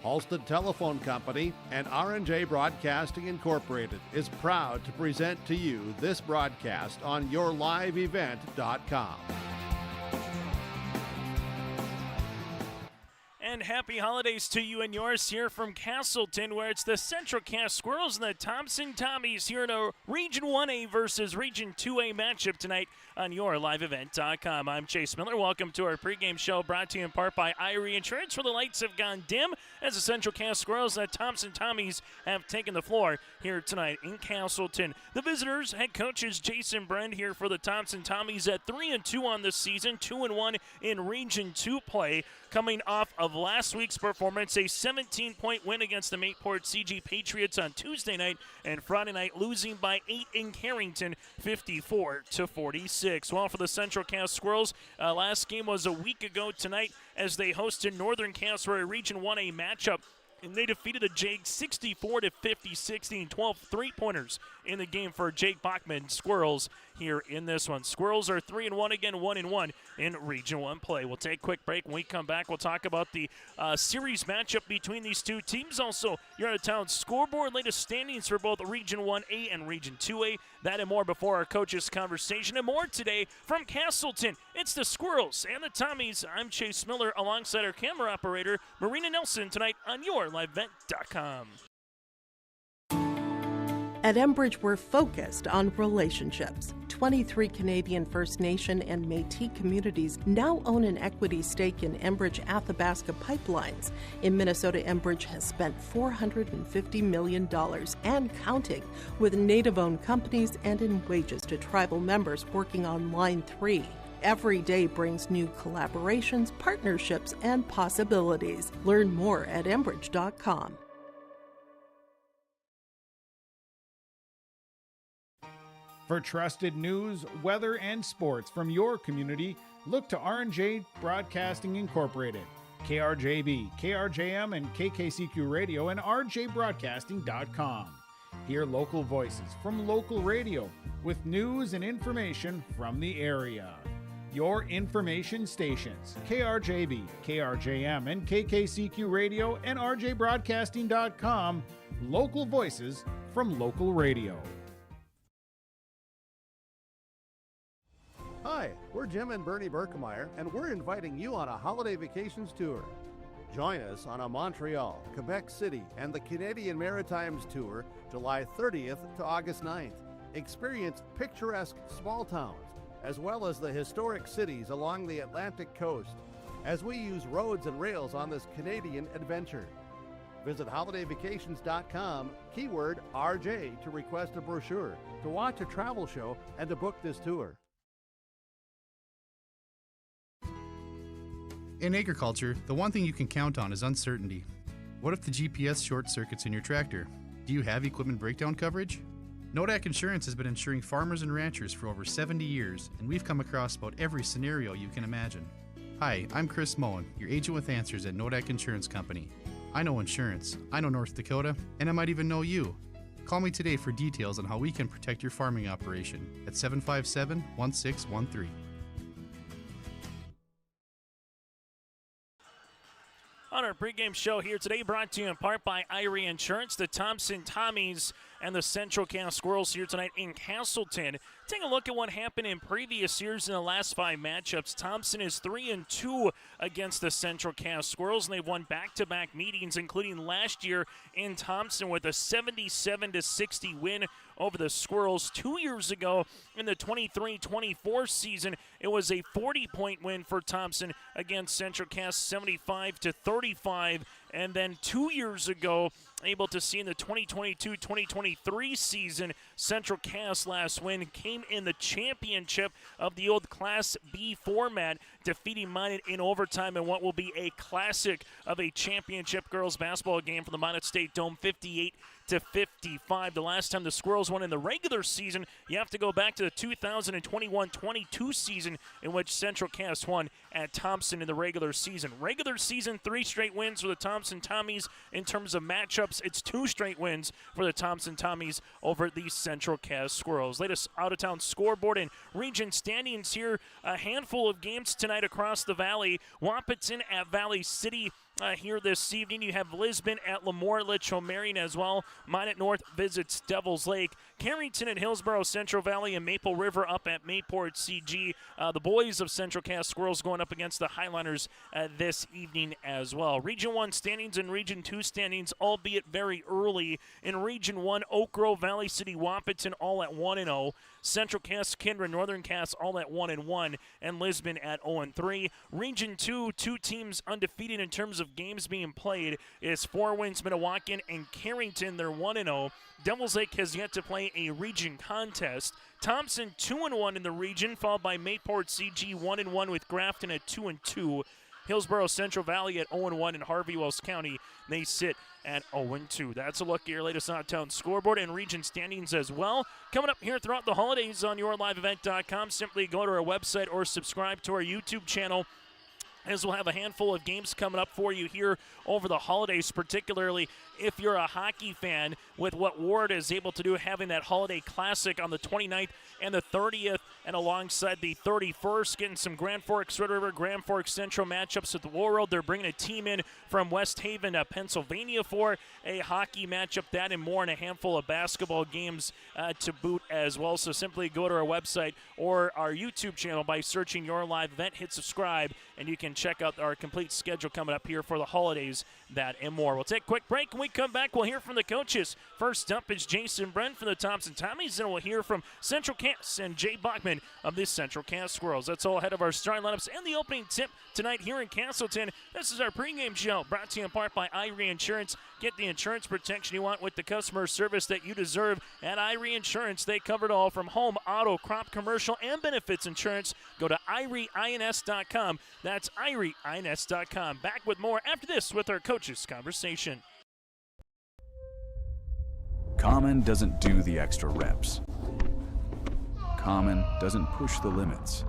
Halstead Telephone Company and R&J Broadcasting Incorporated is proud to present to you this broadcast on yourliveevent.com. And happy holidays to you and yours here from Castleton, where it's the Central Cass Squirrels and the Thompson Tommies here in a Region 1A versus Region 2A matchup tonight on yourliveevent.com. I'm Chase Miller. Welcome to our pregame show, brought to you in part by Irie Insurance, where the lights have gone dim as the Central Cass Squirrels and the Thompson Tommies have taken the floor here tonight in Castleton. The visitors, head coaches Jason Brand here for the Thompson Tommies at 3-2 on this season, 2-1 in Region 2 play, coming off of last week's performance, a 17-point win against the Mayport CG Patriots on Tuesday night, and Friday night losing by 8 in Carrington, 54-46. Well, for the Central Cass Squirrels, last game was a week ago tonight as they hosted Northern Cass for a Region 1A matchup, and they defeated the Jags 64-50, 16, 12 three-pointers in the game for Jake Bachman Squirrels here in this one. Squirrels are 3-1 again, 1-1 in Region 1 play. We'll take a quick break. When we come back, we'll talk about the series matchup between these two teams. Also, your out-of-town scoreboard, latest standings for both Region 1A and Region 2A. That and more before our coaches' conversation, and more today from Castleton. It's the Squirrels and the Tommies. I'm Chase Miller alongside our camera operator, Marina Nelson, tonight on yourliveevent.com. At Enbridge, we're focused on relationships. 23 Canadian First Nation and Métis communities now own an equity stake in Enbridge Athabasca Pipelines. In Minnesota, Enbridge has spent $450 million and counting, with Native-owned companies and in wages to tribal members working on Line 3. Every day brings new collaborations, partnerships, and possibilities. Learn more at Enbridge.com. For trusted news, weather, and sports from your community, look to R&J Broadcasting Incorporated, KRJB, KRJM, and KKCQ Radio, and rjbroadcasting.com. Hear local voices from local radio with news and information from the area. Your information stations, KRJB, KRJM, and KKCQ Radio, and rjbroadcasting.com. Local voices from local radio. Hi, we're Jim and Bernie Berkemeyer, and we're inviting you on a holiday vacations tour. Join us on a Montreal, Quebec City, and the Canadian Maritimes tour, July 30th to August 9th. Experience picturesque small towns, as well as the historic cities along the Atlantic coast, as we use roads and rails on this Canadian adventure. Visit holidayvacations.com, keyword RJ, to request a brochure, to watch a travel show, and to book this tour. In agriculture, the one thing you can count on is uncertainty. What if the GPS short circuits in your tractor? Do you have equipment breakdown coverage? Nodak Insurance has been insuring farmers and ranchers for over 70 years, and we've come across about every scenario you can imagine. Hi, I'm Chris Moen, your agent with answers at Nodak Insurance Company. I know insurance, I know North Dakota, and I might even know you. Call me today for details on how we can protect your farming operation at 757-1613. On our pregame show here today, brought to you in part by Irie Insurance, the Thompson Tommies and the Central Cass Squirrels here tonight in Castleton. Take a look at what happened in previous years in the last 5 matchups. Thompson is 3-2 against the Central Cass Squirrels, and they've won back-to-back meetings, including last year in Thompson with a 77-60 win over the Squirrels. 2 years ago in the 23-24 season, it was a 40-point win for Thompson against Central Cass, 75-35. And then 2 years ago, able to see in the 2022-2023 season, Central Cass last win came in the championship of the old Class B format, defeating Minot in overtime in what will be a classic of a championship girls basketball game from the Minot State Dome, 60-55. The last time the Squirrels won in the regular season, you have to go back to the 2021-22 season in which Central Cass won at Thompson in the regular season. Regular season, 3 straight wins for the Thompson Tommies. In terms of matchups, it's 2 straight wins for the Thompson Tommies over the Central Cass Squirrels. Latest out-of-town scoreboard and region standings here. A handful of games tonight across the valley. Wahpeton at Valley City. Here this evening, you have Lisbon at Lemoore Litchfield as well. Minot North visits Devil's Lake. Carrington at Hillsborough Central Valley, and Maple River up at Mayport CG. The boys of Central Cass Squirrels going up against the Highliners this evening as well. Region 1 standings and Region 2 standings, albeit very early. In Region 1, Oak Grove, Valley City, Wahpeton all at 1-0. Central Cass, Kindred, Northern Cass all at 1-1, and Lisbon at 0-3. Region 2, 2 teams undefeated in terms of games being played is Four Winds, Minnewacan, and Carrington. They're 1-0. Devil's Lake has yet to play a region contest. Thompson 2-1 in the region, followed by Mayport CG 1-1 with Grafton at 2-2. Hillsborough Central Valley at 0-1, and Harvey Wells County, they sit at 0-2. That's a look at your latest out-of-town scoreboard and region standings as well. Coming up here throughout the holidays on yourliveevent.com. Simply go to our website or subscribe to our YouTube channel, as we'll have a handful of games coming up for you here over the holidays, particularly if you're a hockey fan, with what Ward is able to do, having that holiday classic on the 29th and the 30th, and alongside the 31st, getting some Grand Forks, Red River, Grand Forks Central matchups at the World. They're bringing a team in from West Haven, Pennsylvania for a hockey matchup, that and more, and a handful of basketball games to boot as well. So simply go to our website or our YouTube channel by searching Your Live Event, hit subscribe, and you can check out our complete schedule coming up here for the holidays, that and more. We'll take a quick break. When we come back, we'll hear from the coaches. First up is Jason Brent from the Thompson Tommies, and we'll hear from Central Cass and Jay Bachman of the Central Cass Squirrels. That's all ahead of our starting lineups and the opening tip tonight here in Castleton. This is our pregame show, brought to you in part by Irie Insurance. Get the insurance protection you want with the customer service that you deserve at Irie Insurance. They cover it all, from home, auto, crop, commercial, and benefits insurance. Go to IrieINS.com. That's IrieINS.com. Back with more after this with our coaches' conversation. Common doesn't do the extra reps. Common doesn't push the limits.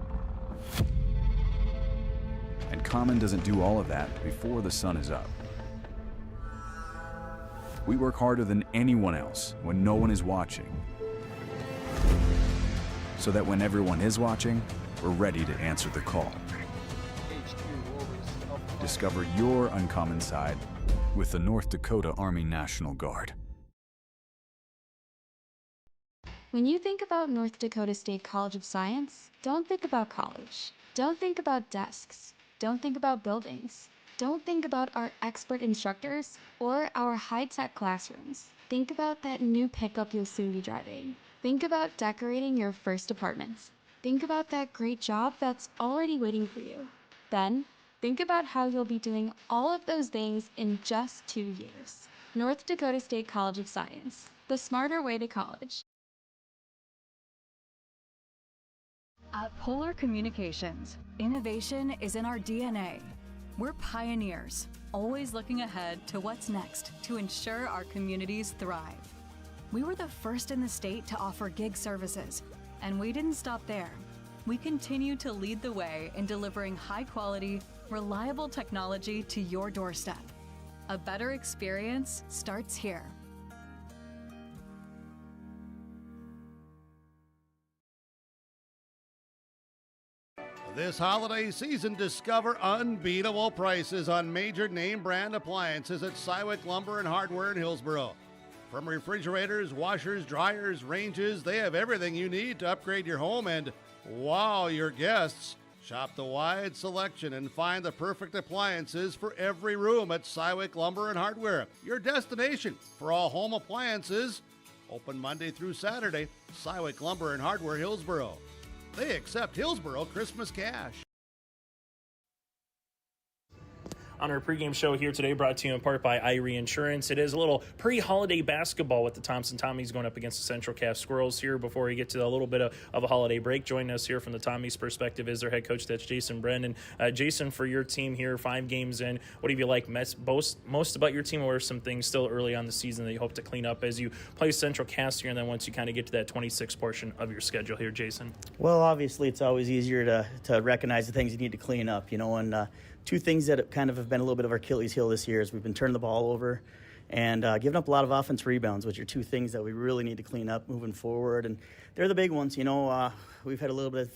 And Common doesn't do all of that before the sun is up. We work harder than anyone else when no one is watching, so that when everyone is watching, we're ready to answer the call. Discover your uncommon side with the North Dakota Army National Guard. When you think about North Dakota State College of Science, don't think about college. Don't think about desks. Don't think about buildings. Don't think about our expert instructors or our high-tech classrooms. Think about that new pickup you'll soon be driving. Think about decorating your first apartments. Think about that great job that's already waiting for you. Then, think about how you'll be doing all of those things in just 2 years. North Dakota State College of Science, the smarter way to college. At Polar Communications, innovation is in our DNA. We're pioneers, always looking ahead to what's next to ensure our communities thrive. We were the first in the state to offer gig services, and we didn't stop there. We continue to lead the way in delivering high-quality, reliable technology to your doorstep. A better experience starts here. This holiday season, discover unbeatable prices on major name brand appliances at Cywick Lumber and Hardware in Hillsborough. From refrigerators, washers, dryers, ranges, they have everything you need to upgrade your home and wow your guests. Shop the wide selection and find the perfect appliances for every room at Cywick Lumber and Hardware, your destination for all home appliances. Open Monday through Saturday, Cywick Lumber and Hardware, Hillsborough. They accept Hillsborough Christmas cash. on our pregame show here today, brought to you in part by Irie Insurance. It is a little pre-holiday basketball with the Thompson Tommies going up against the Central Cass Squirrels here before we get to a little bit of a holiday break. Joining us here from the Tommies' perspective is their head coach, that's Jason Brennan. Jason, for your team here, 5 games in, what have you liked most about your team, or are some things still early on the season that you hope to clean up as you play Central Cass here, and then once you kind of get to that 26 portion of your schedule here, Jason? Well, obviously it's always easier to recognize the things you need to clean up, and 2 things that kind of have been a little bit of our Achilles heel this year is we've been turning the ball over and giving up a lot of offense rebounds, which are 2 things that we really need to clean up moving forward. And they're the big ones. We've had a little bit of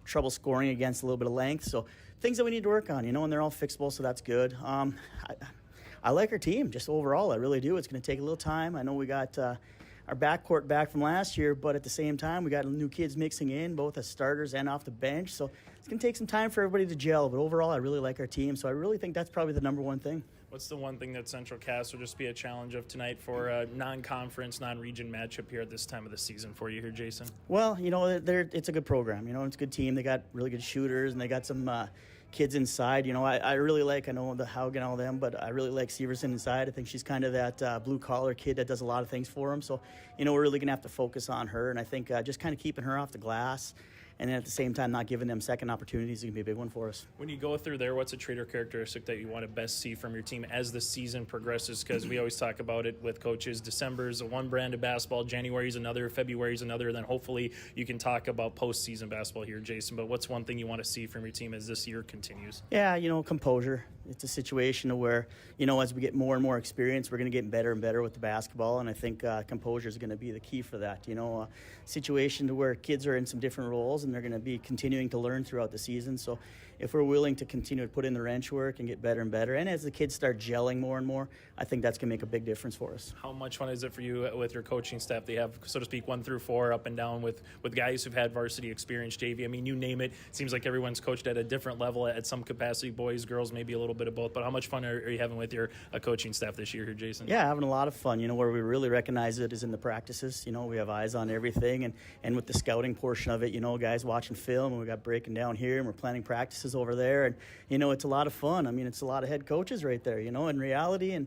trouble scoring against a little bit of length. So things that we need to work on, and they're all fixable, so that's good. I like our team just overall. I really do. It's going to take a little time. I know we got our backcourt back from last year, but at the same time, we got new kids mixing in, both as starters and off the bench. So it's going to take some time for everybody to gel. But overall, I really like our team. So I really think that's probably the number one thing. What's the one thing that Central Cass will just be a challenge of tonight for a non-conference, non-region matchup here at this time of the season for you here, Jason? Well, it's a good program. It's a good team. They got really good shooters, and they got some kids inside. I really like, I know the Haugen and all them, but I really like Severson inside. I think she's kind of that blue-collar kid that does a lot of things for them. So, we're really going to have to focus on her, and I think just kind of keeping her off the glass, and then at the same time not giving them second opportunities is going to be a big one for us. When you go through there, what's a trait or characteristic that you want to best see from your team as the season progresses? Because we always talk about it with coaches. December is one brand of basketball, January is another, February is another, and then hopefully you can talk about postseason basketball here, Jason. But what's one thing you want to see from your team as this year continues? Yeah, composure. It's a situation where, as we get more and more experience, we're going to get better and better with the basketball, and I think composure is going to be the key for that. A situation to where kids are in some different roles, and they're going to be continuing to learn throughout the season. So if we're willing to continue to put in the wrench work and get better and better, and as the kids start gelling more and more, I think that's going to make a big difference for us. How much fun is it for you with your coaching staff? They have, so to speak, 1 through 4 up and down with guys who've had varsity experience, JV. I mean, you name it. It seems like everyone's coached at a different level at some capacity, boys, girls, maybe a little bit of both. But how much fun are you having with your coaching staff this year here, Jason? Yeah, having a lot of fun. Where we really recognize it is in the practices. We have eyes on everything, and with the scouting portion of it, guys watching film, and we got breaking down here, and we're planning practices over there, and it's a lot of fun. I mean, it's a lot of head coaches right there, in reality,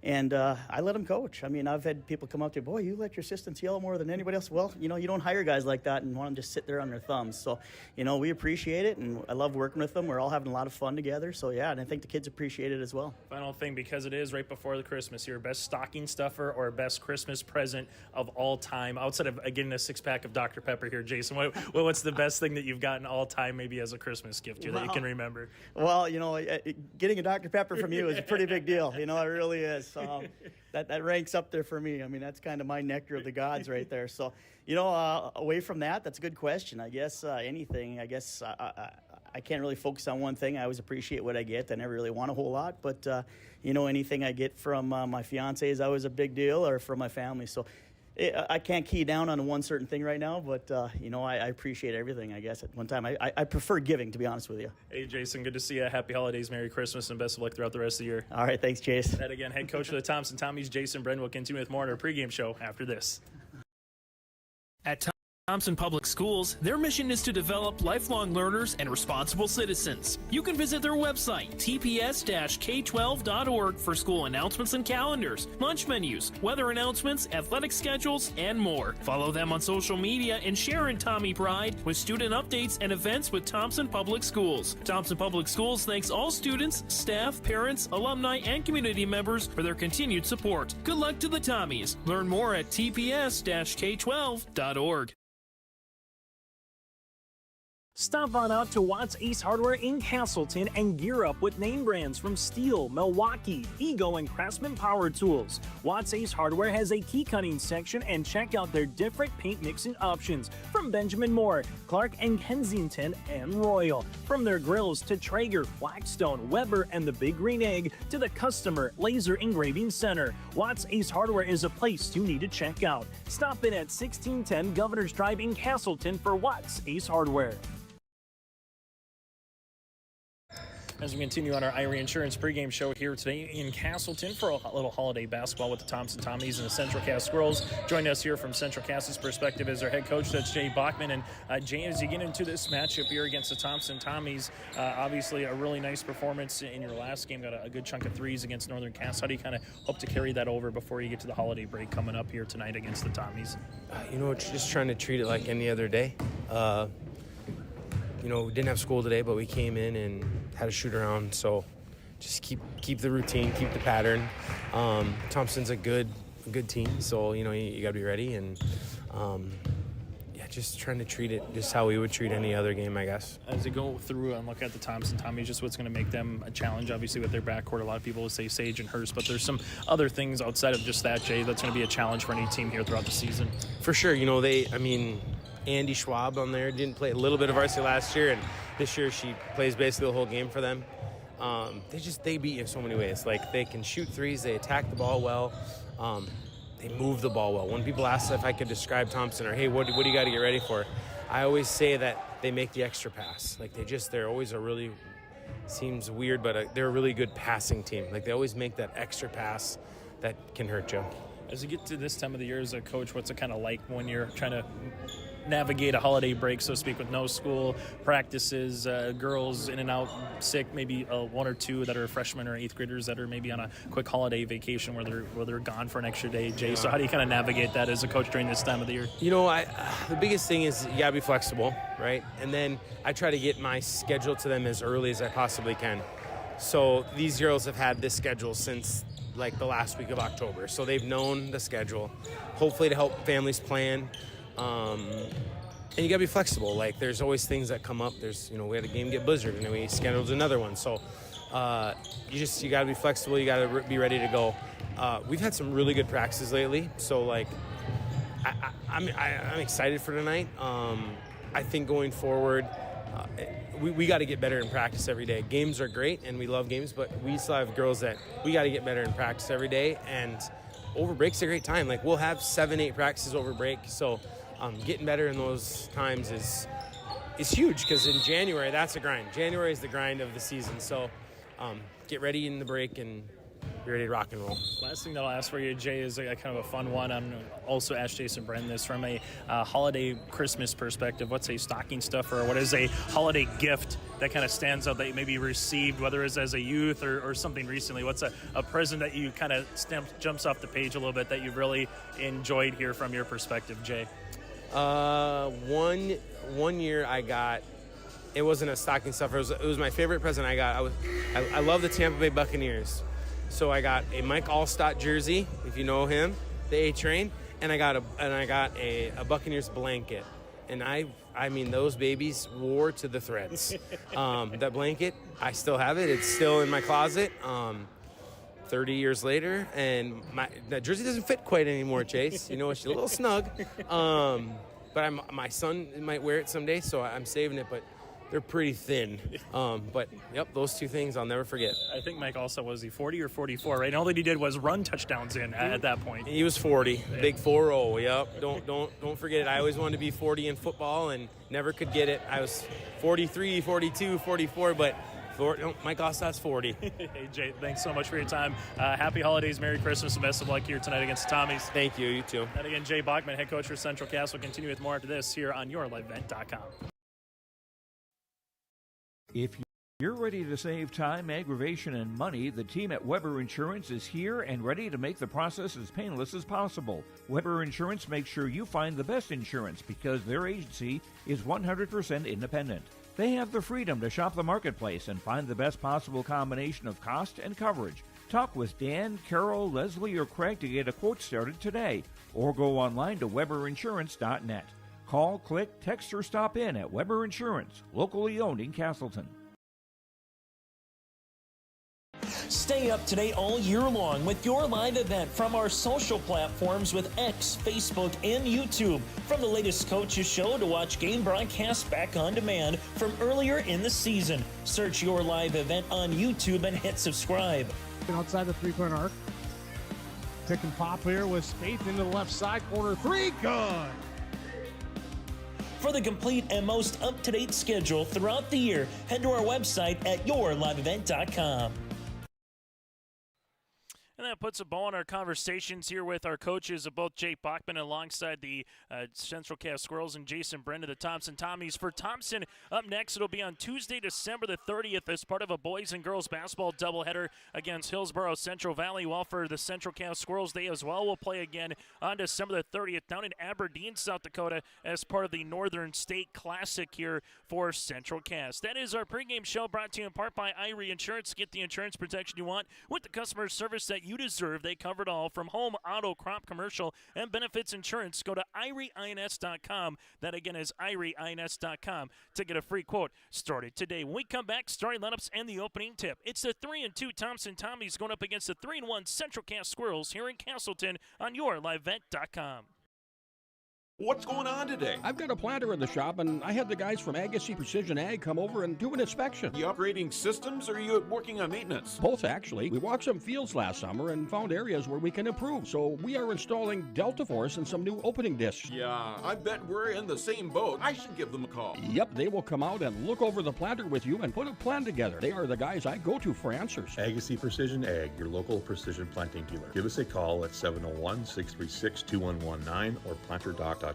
and I let them coach. I mean, I've had people come up to me, boy, you let your assistants yell more than anybody else. Well, you don't hire guys like that and want them to just sit there on their thumbs. So, we appreciate it, and I love working with them. We're all having a lot of fun together. So, yeah, and I think the kids appreciate it as well. Final thing, because it is right before the Christmas here, best stocking stuffer or best Christmas present of all time, outside of getting a 6-pack of Dr. Pepper here, Jason, what's the best thing that you've gotten all time maybe as a Christmas gift here that you can remember? Well, getting a Dr. Pepper from you is a pretty big deal. It really is. That ranks up there for me. I mean, that's kind of my nectar of the gods right there. So, away from that, that's a good question. I guess anything. I guess I can't really focus on one thing. I always appreciate what I get. I never really want a whole lot. But, anything I get from my fiance is always a big deal, or from my family. So I can't key down on one certain thing right now, but, I appreciate everything, I guess, at one time. I prefer giving, to be honest with you. Hey, Jason, good to see you. Happy holidays, Merry Christmas, and best of luck throughout the rest of the year. All right, thanks, Chase. And again, head coach of the Thompson Tommies, Jason Brennan, will continue with more on our pregame show after this. At Thompson Public Schools, their mission is to develop lifelong learners and responsible citizens. You can visit their website, tps-k12.org, for school announcements and calendars, lunch menus, weather announcements, athletic schedules, and more. Follow them on social media and share in Tommy Pride with student updates and events with Thompson Public Schools. Thompson Public Schools thanks all students, staff, parents, alumni, and community members for their continued support. Good luck to the Tommies. Learn more at tps-k12.org. Stop on out to Watts Ace Hardware in Castleton and gear up with name brands from Steel, Milwaukee, Ego, and Craftsman Power Tools. Watts Ace Hardware has a key cutting section, and check out their different paint mixing options from Benjamin Moore, Clark and Kensington, and Royal. From their grills to Traeger, Blackstone, Weber, and the Big Green Egg to the Customer Laser Engraving Center, Watts Ace Hardware is a place you need to check out. Stop in at 1610 Governor's Drive in Castleton for Watts Ace Hardware. as we continue on our Irie Insurance pregame show here today in Castleton for a little holiday basketball with the Thompson Tommies and the Central Cass Squirrels. Joining us here from Central Cass's perspective is our head coach, that's Jay Bachman. And Jay, as you get into this matchup here against the Thompson Tommies, obviously a really nice performance in your last game, got a good chunk of threes against Northern Cass. How do you kind of hope to carry that over before you get to the holiday break coming up here tonight against the Tommies? Just trying to treat it like any other day. We didn't have school today, but we came in and had a shoot around. So just keep the routine, keep the pattern. Thompson's a good team, so you got to be ready. And just trying to treat it just how we would treat any other game, I guess. As you go through and look at the Thompson Tommies, just what's going to make them a challenge, obviously with their backcourt. A lot of people will say Sage and Hurst, but there's some other things outside of just that, Jay, that's going to be a challenge for any team here throughout the season. For sure, Andy Schwab on there didn't play a little bit of varsity last year, and this year she plays basically the whole game for them. They beat you in so many ways. Like, they can shoot threes, they attack the ball well, they move the ball well. When people ask if I could describe Thompson or, hey, what do you got to get ready for? I always say that they make the extra pass. Like, they're always a really, seems weird, but they're a really good passing team. Like, they always make that extra pass that can hurt you. As you get to this time of the year as a coach, what's it kind of like when you're trying to navigate a holiday break, so to speak, with no school, practices, girls in and out sick, maybe one or two that are freshmen or eighth graders that are maybe on a quick holiday vacation where they're gone for an extra day, Jay? So how do you kind of navigate that as a coach during this time of the year? The biggest thing is you gotta be flexible, right? And then I try to get my schedule to them as early as I possibly can. So these girls have had this schedule since like the last week of October, so they've known the schedule, hopefully to help families plan. And you gotta be flexible. Like, there's always things that come up. We had a game get blizzard, and then we scheduled another one. So you gotta be flexible. You gotta be ready to go. We've had some really good practices lately, so like I'm excited for tonight. I think going forward, we got to get better in practice every day. Games are great, and we love games, but we still have girls that we got to get better in practice every day. And over break's a great time. Like, we'll have 7-8 practices over break, so getting better in those times is huge, because in January, that's a grind. January is the grind of the season, so get ready in the break and be ready to rock and roll. Last thing that I'll ask for you, Jay, is a kind of a fun one. I'm also ask Jason Brennan this from a holiday Christmas perspective. What's a stocking stuffer, or what is a holiday gift that kind of stands out that you maybe received, whether it's as a youth or something recently? What's a present that you kind of jumps off the page a little bit that you've really enjoyed here from your perspective, Jay? One year I got, it wasn't a stocking stuffer. It was my favorite present I got. I love the Tampa Bay Buccaneers. So I got a Mike Allstott jersey, if you know him, the A-Train, and I got a Buccaneers blanket. And I mean, those babies wore to the threads. That blanket, I still have it. It's still in my closet 30 years later, and that jersey doesn't fit quite anymore, Chase. It's a little snug. But my son might wear it someday, so I'm saving it, but they're pretty thin. But, yep, those two things I'll never forget. I think Mike also was he 40 or 44, right? And all that he did was run touchdowns in at that point. He was 40, yeah. Big 4-0, yep. Don't forget it. I always wanted to be 40 in football and never could get it. I was 43, 42, 44, but Mike Allstott's 40. Hey, Jay, thanks so much for your time. Happy holidays, Merry Christmas, and best of luck here tonight against the Tommies. Thank you, you too. And again, Jay Bachman, head coach for Central Cass, will continue with more after this here on YourLiveEvent.com. If you're ready to save time, aggravation, and money, the team at Weber Insurance is here and ready to make the process as painless as possible. Weber Insurance makes sure you find the best insurance because their agency is 100% independent. They have the freedom to shop the marketplace and find the best possible combination of cost and coverage. Talk with Dan, Carol, Leslie, or Craig to get a quote started today, or go online to weberinsurance.net. Call, click, text, or stop in at Weber Insurance, locally owned in Castleton. Stay up to date all year long with your live event from our social platforms with X, Facebook, and YouTube. From the latest coaches show to watch game broadcasts back on demand from earlier in the season. Search your live event on YouTube and hit subscribe. Outside the three-point arc. Pick and pop here with Spaeth into the left side corner. Three, good. For the complete and most up-to-date schedule throughout the year, head to our website at yourliveevent.com. And that puts a bow on our conversations here with our coaches of both Jake Bachman alongside the Central Cass Squirrels and Jason Brenda, the Thompson Tommies. For Thompson, up next, it'll be on Tuesday, December the 30th as part of a boys and girls basketball doubleheader against Hillsborough Central Valley. While for the Central Cass Squirrels, they as well will play again on December the 30th down in Aberdeen, South Dakota as part of the Northern State Classic here for Central Cass. That is our pregame show brought to you in part by Irie Insurance. Get the insurance protection you want with the customer service that you deserve. They cover it all from home, auto, crop, commercial, and benefits insurance. Go to IrieINS.com. That again is IrieINS.com to get a free quote started today. When we come back, starting lineups and the opening tip. It's the 3-2 Thompson Tommies going up against the 3-1 Central Cass Squirrels here in Castleton on yourlivevet.com. What's going on today? I've got a planter in the shop, and I had the guys from Agassi Precision Ag come over and do an inspection. You upgrading systems, or are you working on maintenance? Both, actually. We walked some fields last summer and found areas where we can improve, so we are installing Delta Force and some new opening discs. Yeah, I bet we're in the same boat. I should give them a call. Yep, they will come out and look over the planter with you and put a plan together. They are the guys I go to for answers. Agassi Precision Ag, your local precision planting dealer. Give us a call at 701-636-2119 or planterdoc.com.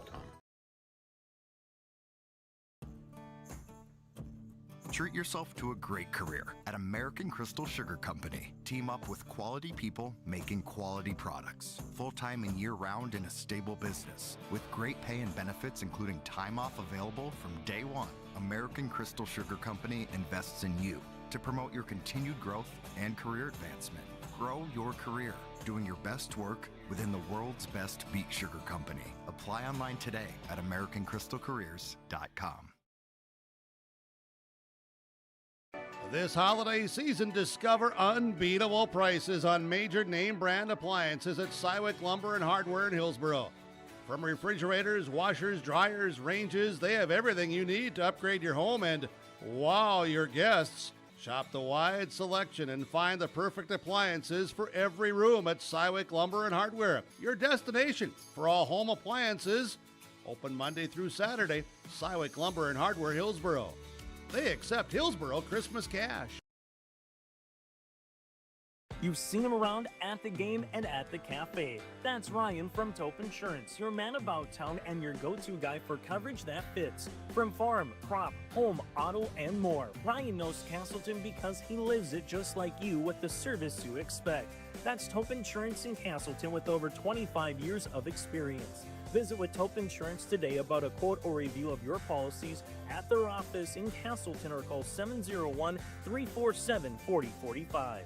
Treat yourself to a great career at American Crystal Sugar Company. Team up with quality people making quality products. Full-time and year-round in a stable business. With great pay and benefits including time off available from day one. American Crystal Sugar Company invests in you to promote your continued growth and career advancement. Grow your career, doing your best work within the world's best beet sugar company. Apply online today at AmericanCrystalCareers.com. This holiday season, discover unbeatable prices on major name brand appliances at Cywick Lumber and Hardware in Hillsborough. From refrigerators, washers, dryers, ranges, they have everything you need to upgrade your home and wow your guests. Shop the wide selection and find the perfect appliances for every room at Cywick Lumber and Hardware, your destination for all home appliances. Open Monday through Saturday, Cywick Lumber and Hardware, Hillsborough. They accept Hillsborough Christmas cash. You've seen him around at the game and at the cafe. That's Ryan from Tope Insurance, your man about town and your go-to guy for coverage that fits. From farm, crop, home, auto, and more. Ryan knows Castleton because he lives it just like you with the service you expect. That's Tope Insurance in Castleton with over 25 years of experience. Visit with Tope Insurance today about a quote or review of your policies at their office in Castleton or call 701-347-4045.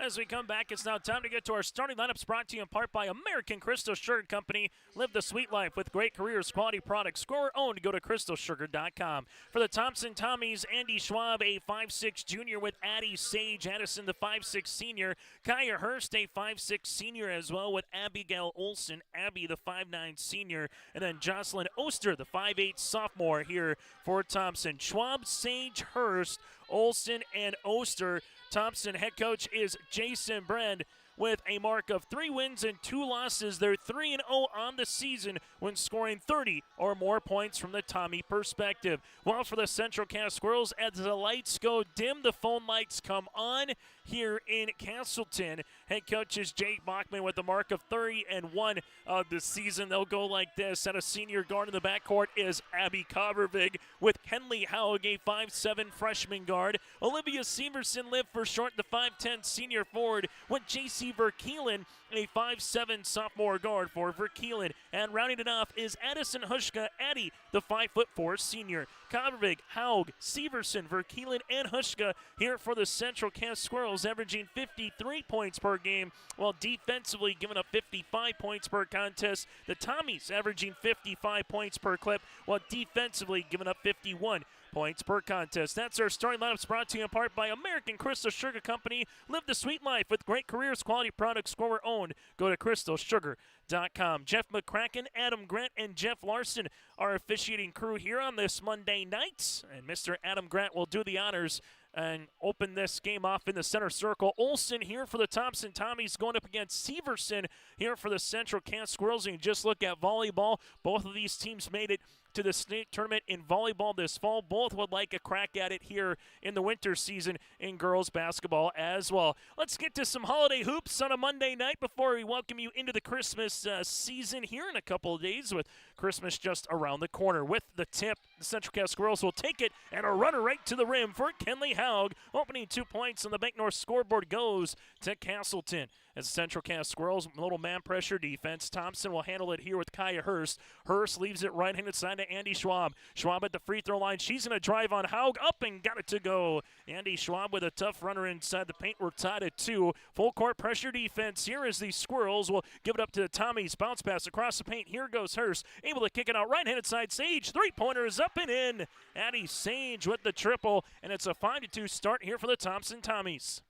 As we come back, it's now time to get to our starting lineups brought to you in part by American Crystal Sugar Company. Live the sweet life with great careers, quality products. Score owned. Go to crystalsugar.com. For the Thompson Tommies, Andy Schwab, a 5'6 junior with Addie Sage. Addison, the 5'6 senior. Kaya Hurst, a 5'6 senior as well with Abigail Olson. Abby, the 5'9 senior. And then Jocelyn Oster, the 5'8 sophomore here for Thompson. Schwab, Sage, Hurst, Olson, and Oster. Thompson head coach is Jason Brend with a mark of 3 wins and 2 losses. They're 3-0 on the season when scoring 30 or more points from the Tommy perspective. While for the Central Cass Squirrels, as the lights go dim, the phone lights come on here in Castleton. Head coach is Jake Bachman with a mark of 30-1 of the season. They'll go like this. At a senior guard in the backcourt is Abby Covervig with Henley Haug, a 5'7 freshman guard. Olivia Severson lived for short, the 5'10 senior forward with J.C. Verkeelen, a 5'7 sophomore guard for Verkeelen. And rounding it off is Addison Hushka Addy, the 5'4 senior. Covervig, Haug, Severson, Verkeelen, and Hushka here for the Central Cass Squirrels, averaging 53 points per game, while defensively giving up 55 points per contest. The Tommies averaging 55 points per clip, while defensively giving up 51 points per contest. That's our starting lineups brought to you in part by American Crystal Sugar Company. Live the sweet life with great careers, quality products, scorer owned. Go to crystalsugar.com. Jeff McCracken, Adam Grant, and Jeff Larson are officiating crew here on this Monday night. And Mr. Adam Grant will do the honors and open this game off in the center circle. Olsen here for the Thompson Tommies going up against Severson here for the Central Cass Squirrels. And you just look at volleyball. Both of these teams made it to the state tournament in volleyball this fall. Both would like a crack at it here in the winter season in girls basketball as well. Let's get to some holiday hoops on a Monday night before we welcome you into the Christmas season here in a couple of days, with Christmas just around the corner. With the tip, the Central Cass Squirrels will take it, and a runner right to the rim for Kenley Haug. Opening 2 points on the Bank North scoreboard goes to Castleton. As the Central Cass Squirrels, a little man pressure defense. Thompson will handle it here with Kaya Hurst. Hurst leaves it right-handed side to Andy Schwab. Schwab at the free throw line. She's going to drive on Haug, up and got it to go. Andy Schwab with a tough runner inside the paint. We're tied at 2. Full court pressure defense here as the Squirrels will give it up to the Tommies. Bounce pass across the paint. Here goes Hurst. Able to kick it out right-handed side. Sage, three-pointer is up and in. Addie Sage with the triple, and it's a 5-2 start here for the Thompson Tommies.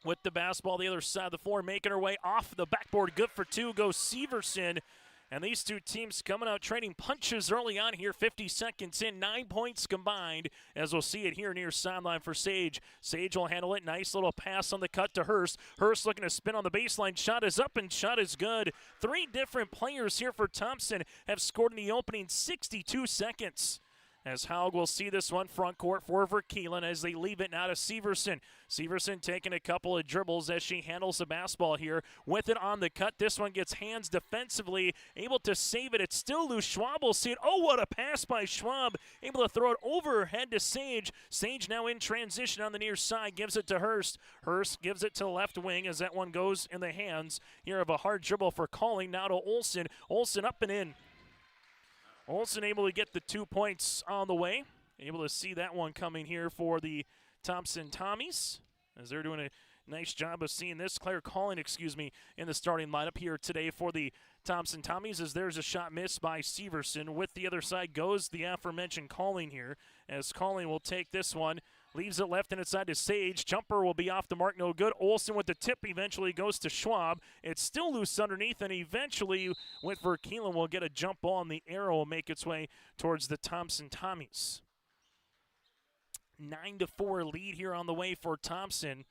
With the basketball the other side of the floor, making her way off the backboard. Good for 2 goes Severson. And these two teams coming out trading punches early on here. 50 seconds in, 9 points combined, as we'll see it here near sideline for Sage. Sage will handle it. Nice little pass on the cut to Hurst. Hurst looking to spin on the baseline. Shot is up and shot is good. 3 different players here for Thompson have scored in the opening 62 seconds. As Haug will see this one front court for Verkeelen as they leave it now to Severson. Severson taking a couple of dribbles as she handles the basketball here. With it on the cut, this one gets hands defensively, able to save it. It's still loose. Schwab will see it. Oh, what a pass by Schwab. Able to throw it overhead to Sage. Sage now in transition on the near side, gives it to Hurst. Hurst gives it to the left wing as that one goes in the hands here of a hard dribble for Calling. Now to Olsen. Olsen up and in. Olsen able to get the 2 points on the way. Able to see that one coming here for the Thompson Tommies, as they're doing a nice job of seeing this. Claire Calling, in the starting lineup here today for the Thompson Tommies, as there's a shot missed by Severson. With the other side goes the aforementioned Calling here, as Calling will take this one. Leaves it left and inside to Sage. Jumper will be off the mark, no good. Olsen with the tip eventually goes to Schwab. It's still loose underneath, and eventually with Verkeelen will get a jump ball, and the arrow will make its way towards the Thompson Tommies. 9-4 lead here on the way for Thompson.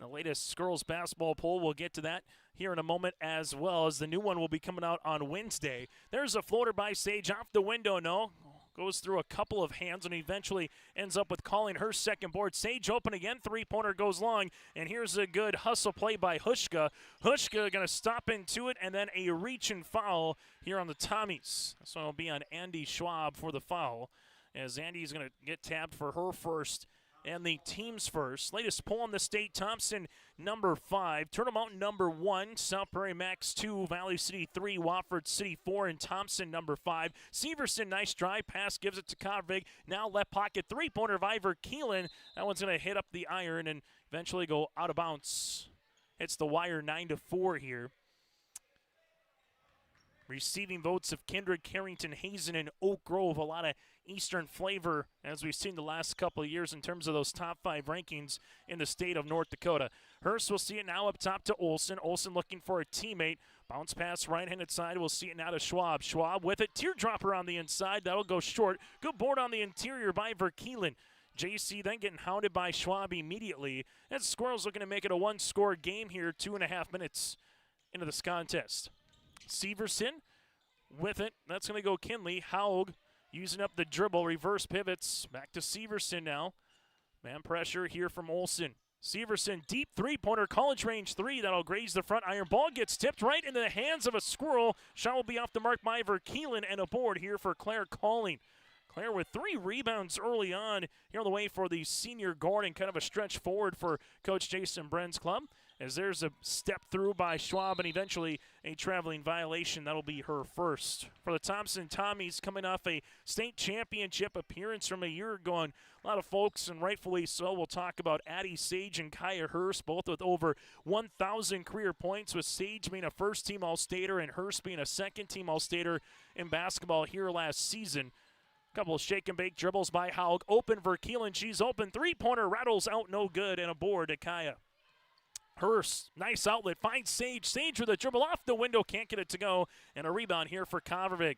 The latest girls basketball poll, we'll get to that here in a moment, as well as the new one will be coming out on Wednesday. There's a floater by Sage off the window, no. Goes through a couple of hands and eventually ends up with Calling her second board. Sage open again, three-pointer goes long, and here's a good hustle play by Hushka. Hushka going to stop into it, and then a reach and foul here on the Tommies. This one will be on Andy Schwab for the foul, as Andy's going to get tabbed for her first and the team's first. Latest poll in the state, Thompson number 5, Turtle Mountain number 1, South Prairie Max 2, Valley City 3, Wofford City 4, and Thompson number 5. Severson, nice drive pass, gives it to Convig. Now left pocket, three-pointer by Verkeelen. That one's going to hit up the iron and eventually go out of bounds. Hits the wire 9-4 here. Receiving votes of Kindred, Carrington, Hazen, and Oak Grove. A lot of Eastern flavor, as we've seen the last couple of years in terms of those top 5 rankings in the state of North Dakota. Hurst will see it now up top to Olsen. Olsen looking for a teammate. Bounce pass right-handed side. We'll see it now to Schwab. Schwab with it. Teardropper on the inside. That'll go short. Good board on the interior by Verkeelen. JC then getting hounded by Schwab immediately. And Squirrels looking to make it a one-score game here, 2.5 minutes into this contest. Severson with it. That's going to go Kinley. Haug using up the dribble. Reverse pivots. Back to Severson now. Man pressure here from Olsen. Severson, deep three-pointer, college range 3. That'll graze the front iron. Ball gets tipped right into the hands of a Squirrel. Shot will be off the mark by Verkeelen, and a board here for Claire Calling. Claire with 3 rebounds early on here on the way for the senior guard, and kind of a stretch forward for Coach Jason Bren's club, as there's a step through by Schwab and eventually a traveling violation. That'll be her first. For the Thompson Tommies, coming off a state championship appearance from a year ago, and a lot of folks, and rightfully so, will talk about Addie Sage and Kaya Hurst, both with over 1,000 career points, with Sage being a first-team All-Stater and Hurst being a second-team All-Stater in basketball here last season. Couple of shake and bake dribbles by Haug. Open Verkeelen. She's open. Three-pointer rattles out, no good, and a board to Kaya. Hurst, nice outlet, finds Sage. Sage with a dribble off the window, can't get it to go, and a rebound here for Convervig.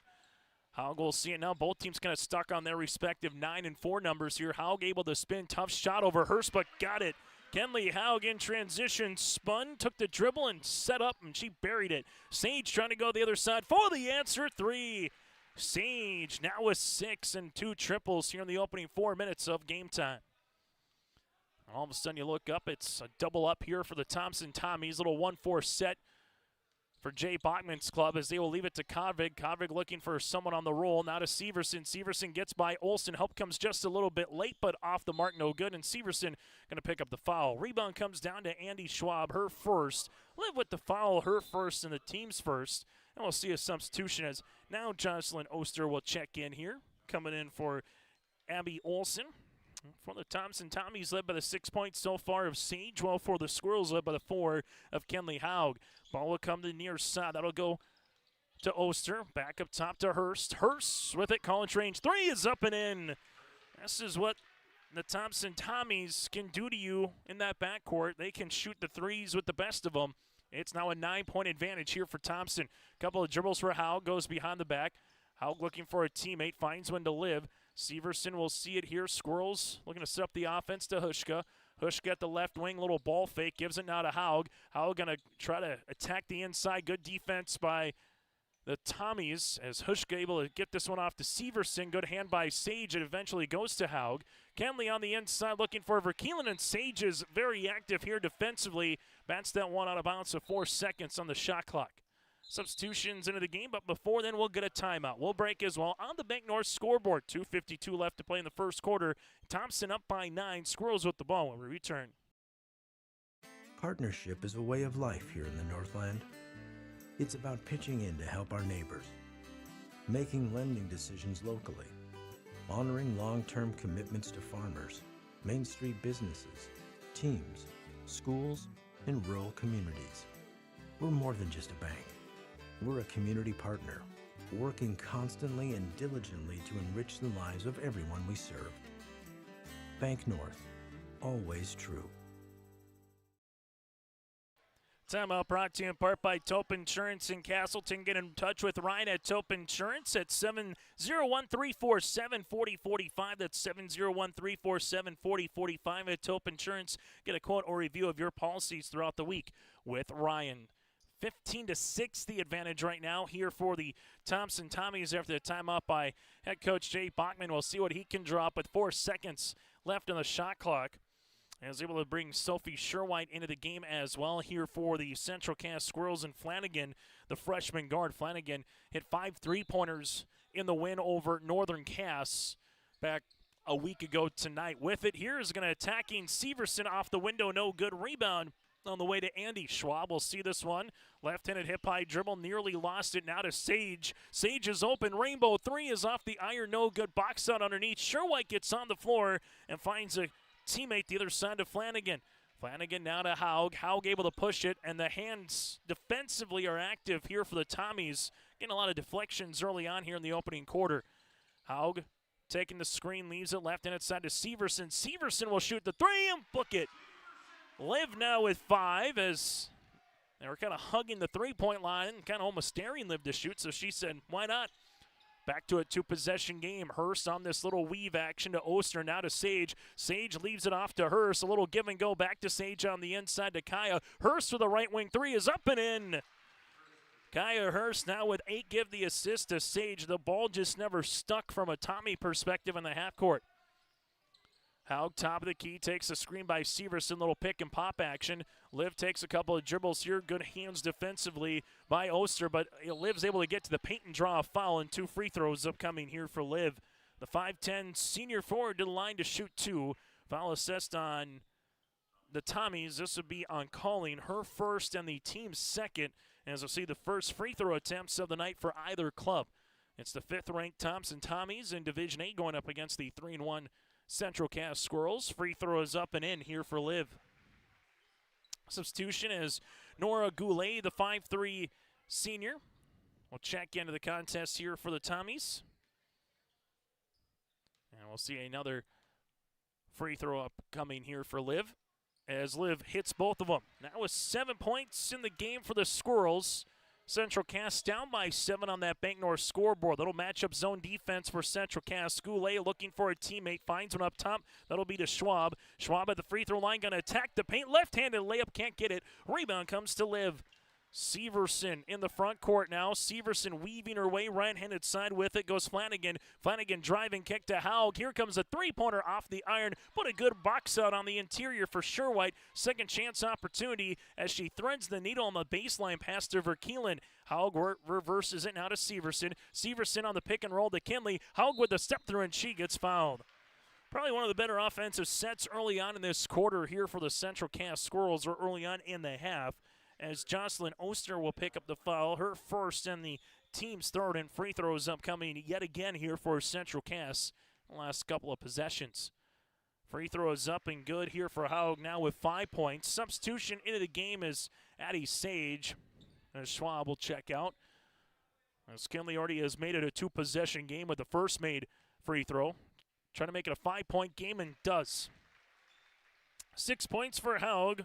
Haug will see it now. Both teams kind of stuck on their respective 9 and 4 numbers here. Haug able to spin. Tough shot over Hurst, but got it. Kenley Haug in transition, spun, took the dribble, and set up, and she buried it. Sage trying to go the other side for the answer, 3. Sage now with 6 and 2 triples here in the opening 4 minutes of game time. All of a sudden you look up, it's a double up here for the Thompson Tommies. Little 1-4 set for Jay Bachman's club as they will leave it to Kodvig. Kodvig looking for someone on the roll. Now to Severson. Severson gets by Olsen. Help comes just a little bit late, but off the mark, no good. And Severson going to pick up the foul. Rebound comes down to Andy Schwab, her first. Live with the foul, her first and the team's first. And we'll see a substitution as now Jocelyn Oster will check in here. Coming in for Abby Olsen. For the Thompson Tommies, led by the 6 points so far of Sage, while for the Squirrels, led by the 4 of Kenley Haug. Ball will come to the near side. That'll go to Oster. Back up top to Hurst. Hurst with it. College range 3 is up and in. This is what the Thompson Tommies can do to you in that backcourt. They can shoot the threes with the best of them. It's now a 9-point advantage here for Thompson. Couple of dribbles for Haug. Goes behind the back. Haug looking for a teammate. Finds one to Live. Severson will see it here. Squirrels looking to set up the offense to Hushka. Hushka at the left wing, little ball fake, gives it now to Haug. Haug going to try to attack the inside. Good defense by the Tommies as Hushka able to get this one off to Severson. Good hand by Sage. It eventually goes to Haug. Kenley on the inside looking for Verkeelen, and Sage is very active here defensively. Bats that one out of bounds with 4 seconds on the shot clock. Substitutions into the game, but before then we'll get a timeout. We'll break as well on the Bank North scoreboard. 2:52 left to play in the first quarter. Thompson up by 9. Squirrels with the ball when we return. Partnership is a way of life here in the Northland. It's about pitching in to help our neighbors, making lending decisions locally, honoring long-term commitments to farmers, Main Street businesses, teams, schools, and rural communities. We're more than just a bank. We're a community partner, working constantly and diligently to enrich the lives of everyone we serve. Bank North, always true. Timeout brought to you in part by Tope Insurance in Castleton. Get in touch with Ryan at Tope Insurance at 701-347-4045. That's 701-347-4045 at Tope Insurance. Get a quote or review of your policies throughout the week with Ryan. 15-6 the advantage right now here for the Thompson Tommies after the timeout by head coach Jay Bachman. We'll see what he can drop with 4 seconds left on the shot clock. And was able to bring Sophie Sherwhite into the game as well here for the Central Cass Squirrels. And Flanagan, the freshman guard. Flanagan hit 5 3-pointers in the win over Northern Cass back a week ago tonight. With it, here is going to attacking Severson off the window. No good. Rebound on the way to Andy Schwab. We'll see this one. Left-handed hip-high dribble. Nearly lost it now to Sage. Sage is open. Rainbow 3 is off the iron. No good. Box out underneath. Sherwhite gets on the floor and finds a teammate the other side to Flanagan. Flanagan now to Haug. Haug able to push it, and the hands defensively are active here for the Tommies. Getting a lot of deflections early on here in the opening quarter. Haug taking the screen, leaves it left-handed side to Severson. Severson will shoot the 3 and book it. Liv now with 5 as they were kind of hugging the three-point line and kind of almost daring Liv to shoot, so she said, why not? Back to a 2-possession game. Hurst on this little weave action to Oster, now to Sage. Sage leaves it off to Hurst. A little give and go back to Sage on the inside to Kaya. Hurst with a right wing 3 is up and in. Kaya Hurst now with 8, give the assist to Sage. The ball just never stuck from a Tommy perspective in the half court. Haug, top of the key, takes a screen by Severson, little pick and pop action. Liv takes a couple of dribbles here. Good hands defensively by Oster, but Liv's able to get to the paint and draw a foul, and 2 free throws upcoming here for Liv. The 5'10 senior forward to the line to shoot 2. Foul assessed on the Tommies. This would be on Colleen, her first and the team's second. And as we'll see, the first free throw attempts of the night for either club. It's the 5th-ranked Thompson Tommies in Division A going up against the 3-1 Central Cass Squirrels. Free throw is up and in here for Liv. Substitution is Nora Goulet, the 5'3 senior. We'll check into the contest here for the Tommies. And we'll see another free throw up coming here for Liv as Liv hits both of them. Now with 7 points in the game for the Squirrels. Central Cass down by 7 on that Bank North scoreboard. Little matchup zone defense for Central Cass. Goulet looking for a teammate, finds one up top. That'll be to Schwab. Schwab at the free throw line, going to attack the paint. Left-handed layup, can't get it. Rebound comes to Liv. Severson in the front court now. Severson weaving her way right-handed side with it. Goes Flanagan. Flanagan driving kick to Haug. Here comes a three-pointer off the iron. But a good box out on the interior for Sherwhite. Second chance opportunity as she threads the needle on the baseline pass to Verkeelen. Haug reverses it now to Severson. Severson on the pick and roll to Kinley. Haug with the step through and she gets fouled. Probably one of the better offensive sets early on in this quarter here for the Central Cass Squirrels, or early on in the half, as Jocelyn Oster will pick up the foul, her first and the team's third, and free throws upcoming yet again here for Central Cass the last couple of possessions. Free throws up and good here for Haug now with 5 points. Substitution into the game is Addie Sage, as Schwab will check out. As Kinley already has made it a 2-possession game with the first made free throw. Trying to make it a 5-point game and does. 6 points for Haug.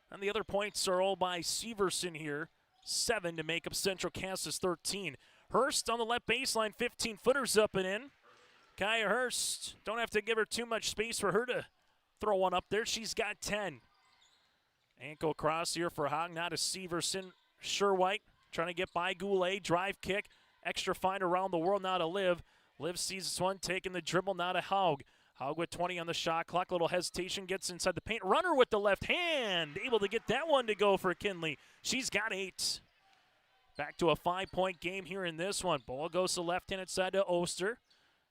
And the other points are all by Severson here. 7 to make up Central Cass's 13. Hurst on the left baseline, 15-footers up and in. Kaya Hurst, don't have to give her too much space for her to throw one up there. She's got 10. Ankle cross here for Haug, now to Severson. Sherwhite trying to get by Goulet, drive kick. Extra fine around the world now to Liv. Liv sees this one, taking the dribble now to Haug. Haug with 20 on the shot clock. Little hesitation, gets inside the paint. Runner with the left hand. Able to get that one to go for Kinley. She's got 8. Back to a 5-point game here in this one. Ball goes to left-handed side to Oster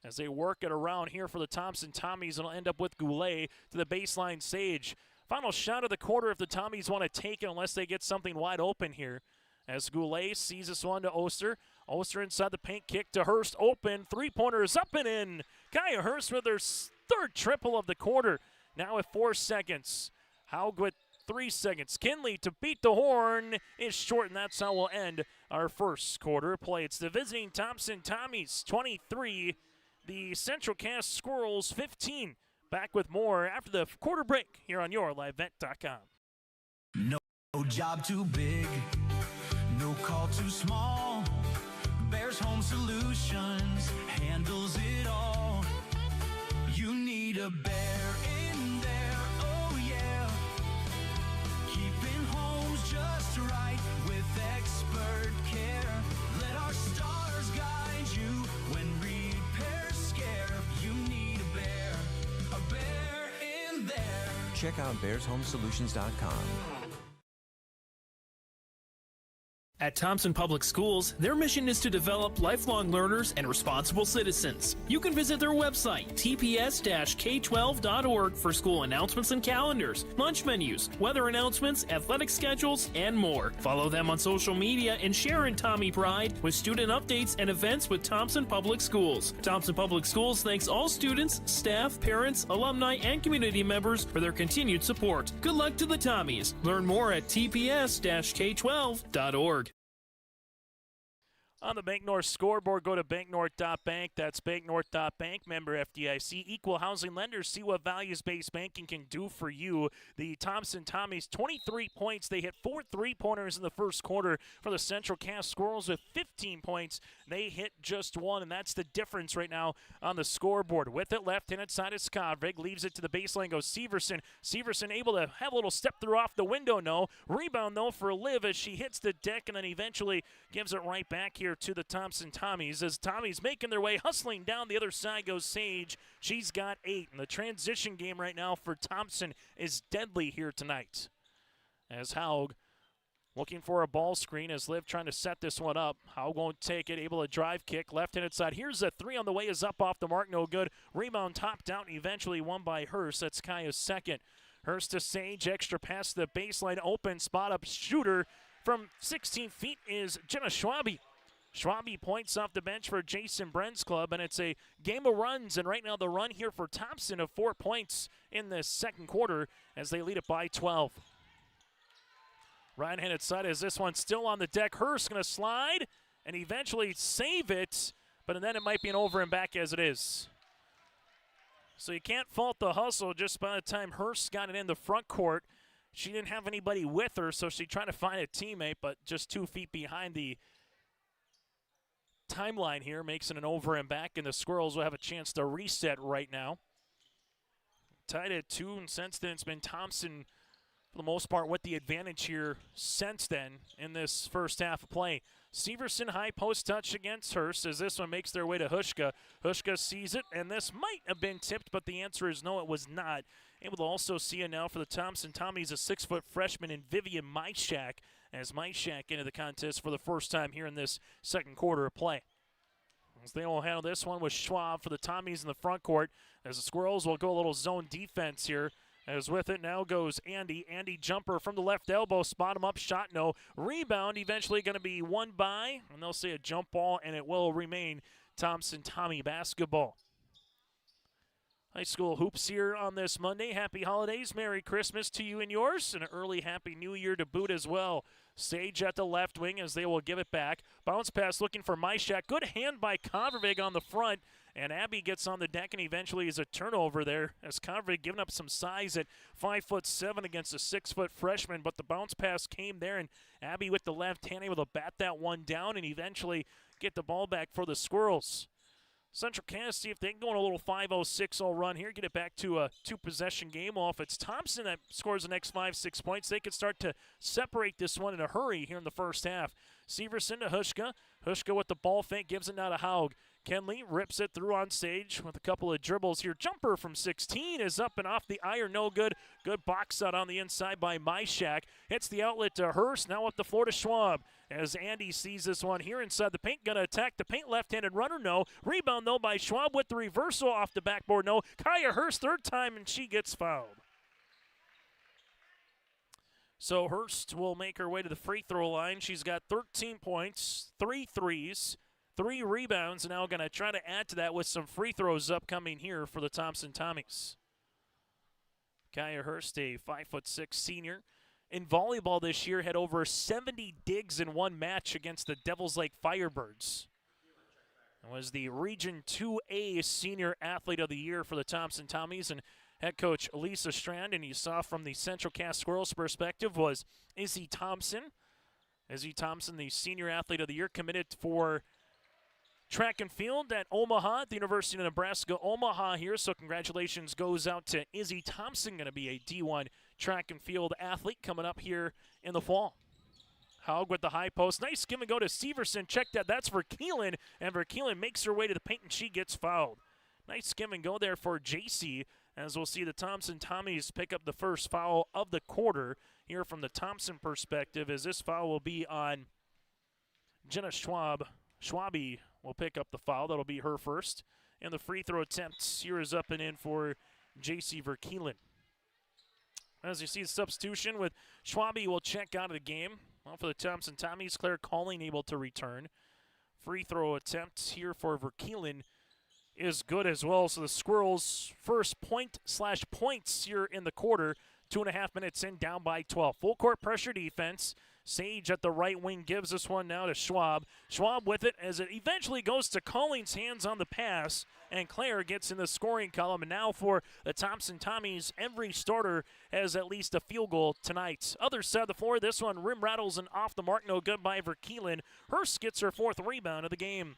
as they work it around here for the Thompson Tommies. It'll end up with Goulet to the baseline. Sage. Final shot of the quarter if the Tommies want to take it, unless they get something wide open here. As Goulet sees this one to Oster. Oster inside the paint, kick to Hurst. Open. Three-pointer is up and in. Kaya Hurst with her third triple of the quarter. Now with 4 seconds. Haug with 3 seconds. Kinley to beat the horn is short, and that's how we'll end our first quarter play. It's the visiting Thompson Tommies 23, the Central Cass Squirrels 15. Back with more after the quarter break here on YourLiveVet.com. No job too big, no call too small. Bears Home Solutions handles it all. You need a bear in there, oh yeah. Keeping homes just right with expert care. Let our stars guide you when repairs scare. You need a bear in there. Check out bearshomesolutions.com. At Thompson Public Schools, their mission is to develop lifelong learners and responsible citizens. You can visit their website, tps-k12.org, for school announcements and calendars, lunch menus, weather announcements, athletic schedules, and more. Follow them on social media and share in Tommy Pride with student updates and events with Thompson Public Schools. Thompson Public Schools thanks all students, staff, parents, alumni, and community members for their continued support. Good luck to the Tommies. Learn more at tps-k12.org. On the Bank North scoreboard, go to banknorth.bank. That's banknorth.bank, member FDIC. Equal housing lenders, see what values-based banking can do for you. The Thompson Tommies, 23 points. They hit 4 3-pointers in the first quarter. For the Central Cass Squirrels with 15 points, they hit just 1, and that's the difference right now on the scoreboard. With it left-handed side of Skavrig, leaves it to the baseline, goes Severson. Severson able to have a little step through off the window, no. Rebound, though, for Liv as she hits the deck and then eventually gives it right back here to the Thompson Tommies. As Tommies making their way, hustling down the other side goes Sage. She's got 8. And the transition game right now for Thompson is deadly here tonight. As Haug looking for a ball screen as Liv trying to set this one up. Haug won't take it, able to drive kick, left-handed side. Here's a 3 on the way, is up off the mark, no good. Rebound topped out and eventually won by Hurst. That's Kaya's second. Hurst to Sage, extra pass to the baseline, open spot up shooter from 16 feet is Jenna Schwabe. Schwabe points off the bench for Jason Bren's club, and it's a game of runs. And right now the run here for Thompson of 4 points in the second quarter as they lead it by 12. Right-handed side as this one still on the deck. Hurst going to slide and eventually save it, but then it might be an over and back as it is. So you can't fault the hustle just by the time Hurst got it in the front court. she didn't have anybody with her, so she tried to find a teammate, but just 2 feet behind the timeline here, makes it an over and back, and the Squirrels will have a chance to reset right now. Tied at 2, and since then it's been Thompson, for the most part, with the advantage here since then in this first half of play. Severson high post touch against Hurst as this one makes their way to Hushka. Hushka sees it, and this might have been tipped, but the answer is no, it was not. Able to also see it now for the Thompson Tommies, a 6-foot freshman in Vivian Myshak, as Myshak into the contest for the first time here in this second quarter of play. As they will handle this one with Schwab for the Tommies in the front court, as the Squirrels will go a little zone defense here. As with it now goes Andy. Andy jumper from the left elbow, spot him up, shot no. Rebound eventually going to be won by, and they'll say a jump ball, and it will remain Thompson Tommy basketball. High school hoops here on this Monday. Happy holidays, Merry Christmas to you and yours, and an early Happy New Year to boot as well. Sage at the left wing as they will give it back. Bounce pass looking for Myshak. Good hand by Convervig on the front. And Abby gets on the deck and eventually is a turnover there as Convervig giving up some size at 5'7" against a 6-foot freshman. But the bounce pass came there, and Abby with the left hand able to bat that one down and eventually get the ball back for the Squirrels. Central Cass see if they can go on a little 5-0-6-0 run here, get it back to a 2-possession game. Well, if it's Thompson that scores the next 5-6 points, they could start to separate this one in a hurry here in the first half. Severson to Hushka. Hushka with the ball fake, gives it now to Haug. Kenley rips it through on Sage with a couple of dribbles here. Jumper from 16 is up and off the iron, no good. Good box out on the inside by Myshak. Hits the outlet to Hurst, now up the floor to Schwab. As Andy sees this one here inside the paint, gonna attack the paint, left-handed runner, no. Rebound though by Schwab with the reversal off the backboard, no. Kaya Hurst third time and she gets fouled. So Hurst will make her way to the free throw line. She's got 13 points, 3 threes, 3 rebounds, and now going to try to add to that with some free throws upcoming here for the Thompson Tommies. Kaya Hurst, a 5'6" senior. In volleyball this year, had over 70 digs in one match against the Devils Lake Firebirds. And was the Region 2A Senior Athlete of the Year for the Thompson Tommies. And head coach Lisa Strand, and you saw from the Central Cass Squirrels perspective, was Izzy Thompson. Izzy Thompson, the Senior Athlete of the Year, committed for track and field at Omaha, at the University of Nebraska, Omaha here. So congratulations goes out to Izzy Thompson, going to be a D1 track and field athlete coming up here in the fall. Haug with the high post. Nice give and go to Severson. Check that. That's Verkeelen. And Verkeelen makes her way to the paint, and she gets fouled. Nice give and go there for JC, as we'll see the Thompson Tommies pick up the first foul of the quarter here from the Thompson perspective, as this foul will be on Jenna Schwab. Schwabi will pick up the foul. That'll be her first. And the free throw attempt here is up and in for JC Verkeelen. As you see the substitution with Schwabi will check out of the game. Well, for the Thompson Tommies, Claire Calling able to return. Free throw attempt here for Verkeelen is good as well. So the Squirrels' first point/points here in the quarter. 2.5 minutes in, down by 12. Full court pressure defense. Sage at the right wing gives this one now to Schwab. Schwab with it as it eventually goes to Calling's hands on the pass, and Claire gets in the scoring column. And now for the Thompson Tommies, every starter has at least a field goal tonight. Other side of the floor, this one rim rattles and off the mark, no good by Verkeelen. Hurst gets her 4th rebound of the game.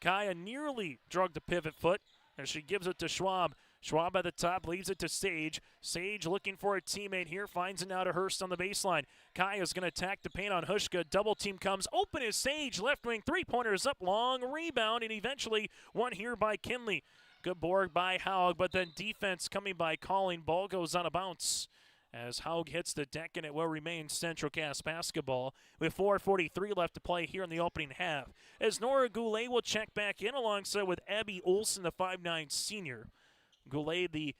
Kaya nearly drugged the pivot foot as she gives it to Schwab. Schwab at the top, leaves it to Sage. Sage looking for a teammate here, finds it now to Hurst on the baseline. Kaya's going to attack the paint on Hushka. Double team comes, open is Sage. Left wing three-pointer is up, long rebound, and eventually one here by Kinley. Good board by Haug, but then defense coming by Calling. Ball goes on a bounce as Haug hits the deck, and it will remain Central Cass basketball with 4:43 left to play here in the opening half. As Nora Goulet will check back in alongside with Abby Olson, the 5'9" senior. Goulet, the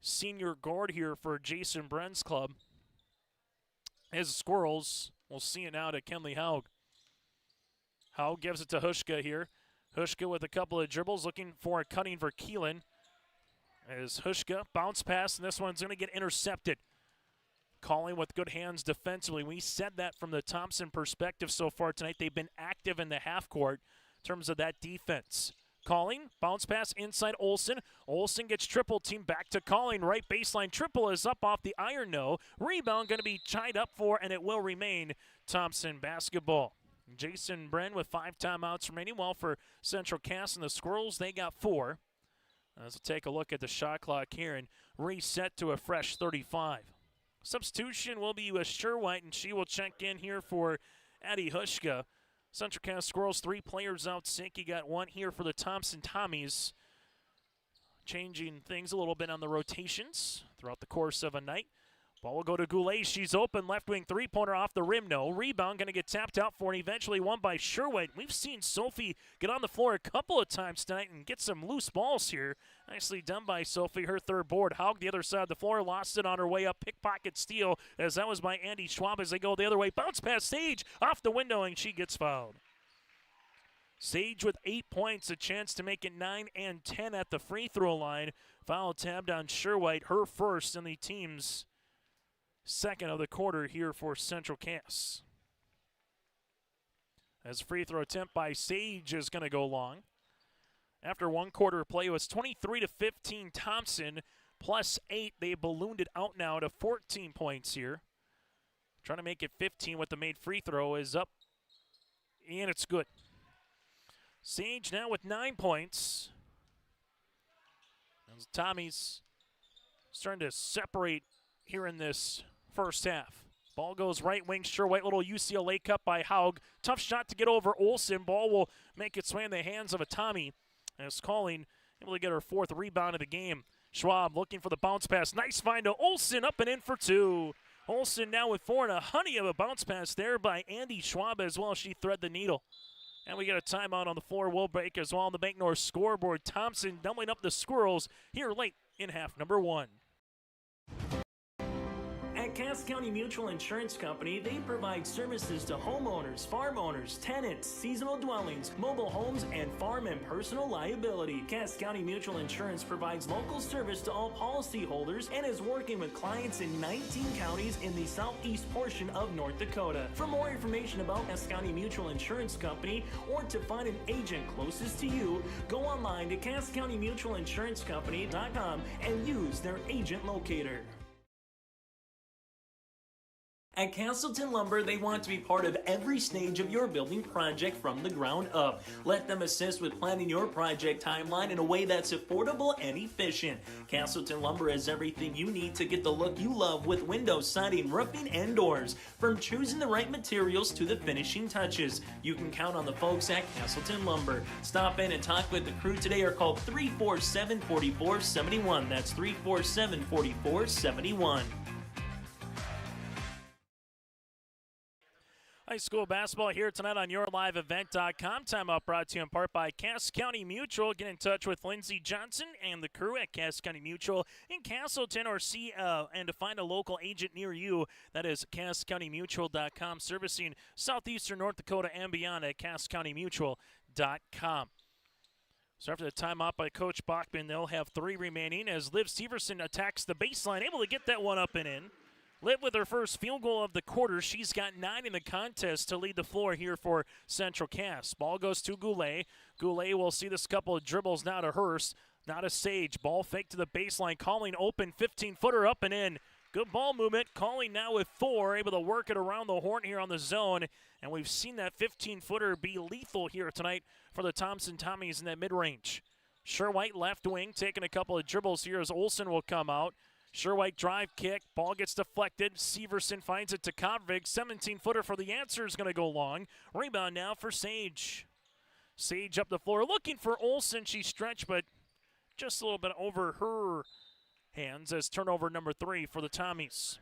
senior guard here for Jason Bren's club. As the Squirrels, we'll see it now to Kenley Haug. Haug gives it to Hushka here. Hushka with a couple of dribbles, looking for a cutting for Keelan. As Hushka bounce pass, and this one's going to get intercepted. Calling with good hands defensively. We said that from the Thompson perspective so far tonight. They've been active in the half court in terms of that defense. Calling, bounce pass inside Olsen. Olsen gets triple team back to Calling. Right baseline triple is up off the iron no. Rebound going to be tied up for, and it will remain Thompson basketball. Jason Bren with 5 timeouts remaining. Well, for Central Cass and the Squirrels, they got 4. Let's take a look at the shot clock here and reset to a fresh 35. Substitution will be with Sherwhite, and she will check in here for Addie Hushka. Central Cass Squirrels, 3 players out sick. You got 1 here for the Thompson Tommies. Changing things a little bit on the rotations throughout the course of a night. Ball will go to Goulet. She's open. Left wing three-pointer off the rim. No. Rebound going to get tapped out for and eventually won by Sherwood. We've seen Sophie get on the floor a couple of times tonight and get some loose balls here. Nicely done by Sophie. Her third board. Haug the other side of the floor. Lost it on her way up. Pickpocket steal as that was by Andy Schwab as they go the other way. Bounce pass Sage off the window and she gets fouled. Sage with 8 points. A chance to make it 9 and 10 at the free throw line. Foul tabbed on Sherwood. Her first in the team's second of the quarter here for Central Cass. As free throw attempt by Sage is going to go long. After 1 quarter of play, it was 23-15 Thompson plus 8. They ballooned it out now to 14 points here. Trying to make it 15 with the made free throw is up, and it's good. Sage now with 9 points. As Tommy's starting to separate here in this first half. Ball goes right wing, Sherwhite, little UCLA cut by Haug. Tough shot to get over Olsen. Ball will make its way in the hands of a Tommy. As Calling able to get her 4th rebound of the game. Schwab looking for the bounce pass. Nice find to Olsen, up and in for 2. Olsen now with 4 and a honey of a bounce pass there by Andy Schwab as well. She thread the needle. And we get a timeout on the floor. We'll break as well on the Bank North scoreboard. Thompson doubling up the Squirrels here late in half number 1. At Cass County Mutual Insurance Company, they provide services to homeowners, farm owners, tenants, seasonal dwellings, mobile homes, and farm and personal liability. Cass County Mutual Insurance provides local service to all policyholders and is working with clients in 19 counties in the southeast portion of North Dakota. For more information about Cass County Mutual Insurance Company or to find an agent closest to you, go online to CassCountyMutualInsuranceCompany.com and use their agent locator. At Castleton Lumber, they want to be part of every stage of your building project from the ground up. Let them assist with planning your project timeline in a way that's affordable and efficient. Castleton Lumber has everything you need to get the look you love with windows, siding, roofing, and doors. From choosing the right materials to the finishing touches, you can count on the folks at Castleton Lumber. Stop in and talk with the crew today or call 347-4471. That's 347-4471. High school basketball here tonight on YourLiveEvent.com. Timeout brought to you in part by Cass County Mutual. Get in touch with Lindsey Johnson and the crew at Cass County Mutual in Castleton or and to find a local agent near you. That is CassCountyMutual.com, servicing southeastern North Dakota and beyond at CassCountyMutual.com. So after the timeout by Coach Bachman, they'll have 3 remaining as Liv Severson attacks the baseline, able to get that one up and in. Liv with her first field goal of the quarter. She's got 9 in the contest to lead the floor here for Central Cass. Ball goes to Goulet. Goulet will see this couple of dribbles now to Hurst. Now to Sage. Ball fake to the baseline. Calling open. 15-footer up and in. Good ball movement. Calling now with 4. Able to work it around the horn here on the zone. And we've seen that 15-footer be lethal here tonight for the Thompson Tommies in that mid-range. Sherwhite left wing taking a couple of dribbles here as Olsen will come out. Sherwhite drive kick. Ball gets deflected. Severson finds it to Kovrig. 17-footer for the answer is going to go long. Rebound now for Sage. Sage up the floor looking for Olsen. She stretched, but just a little bit over her hands as turnover number 3 for the Tommies.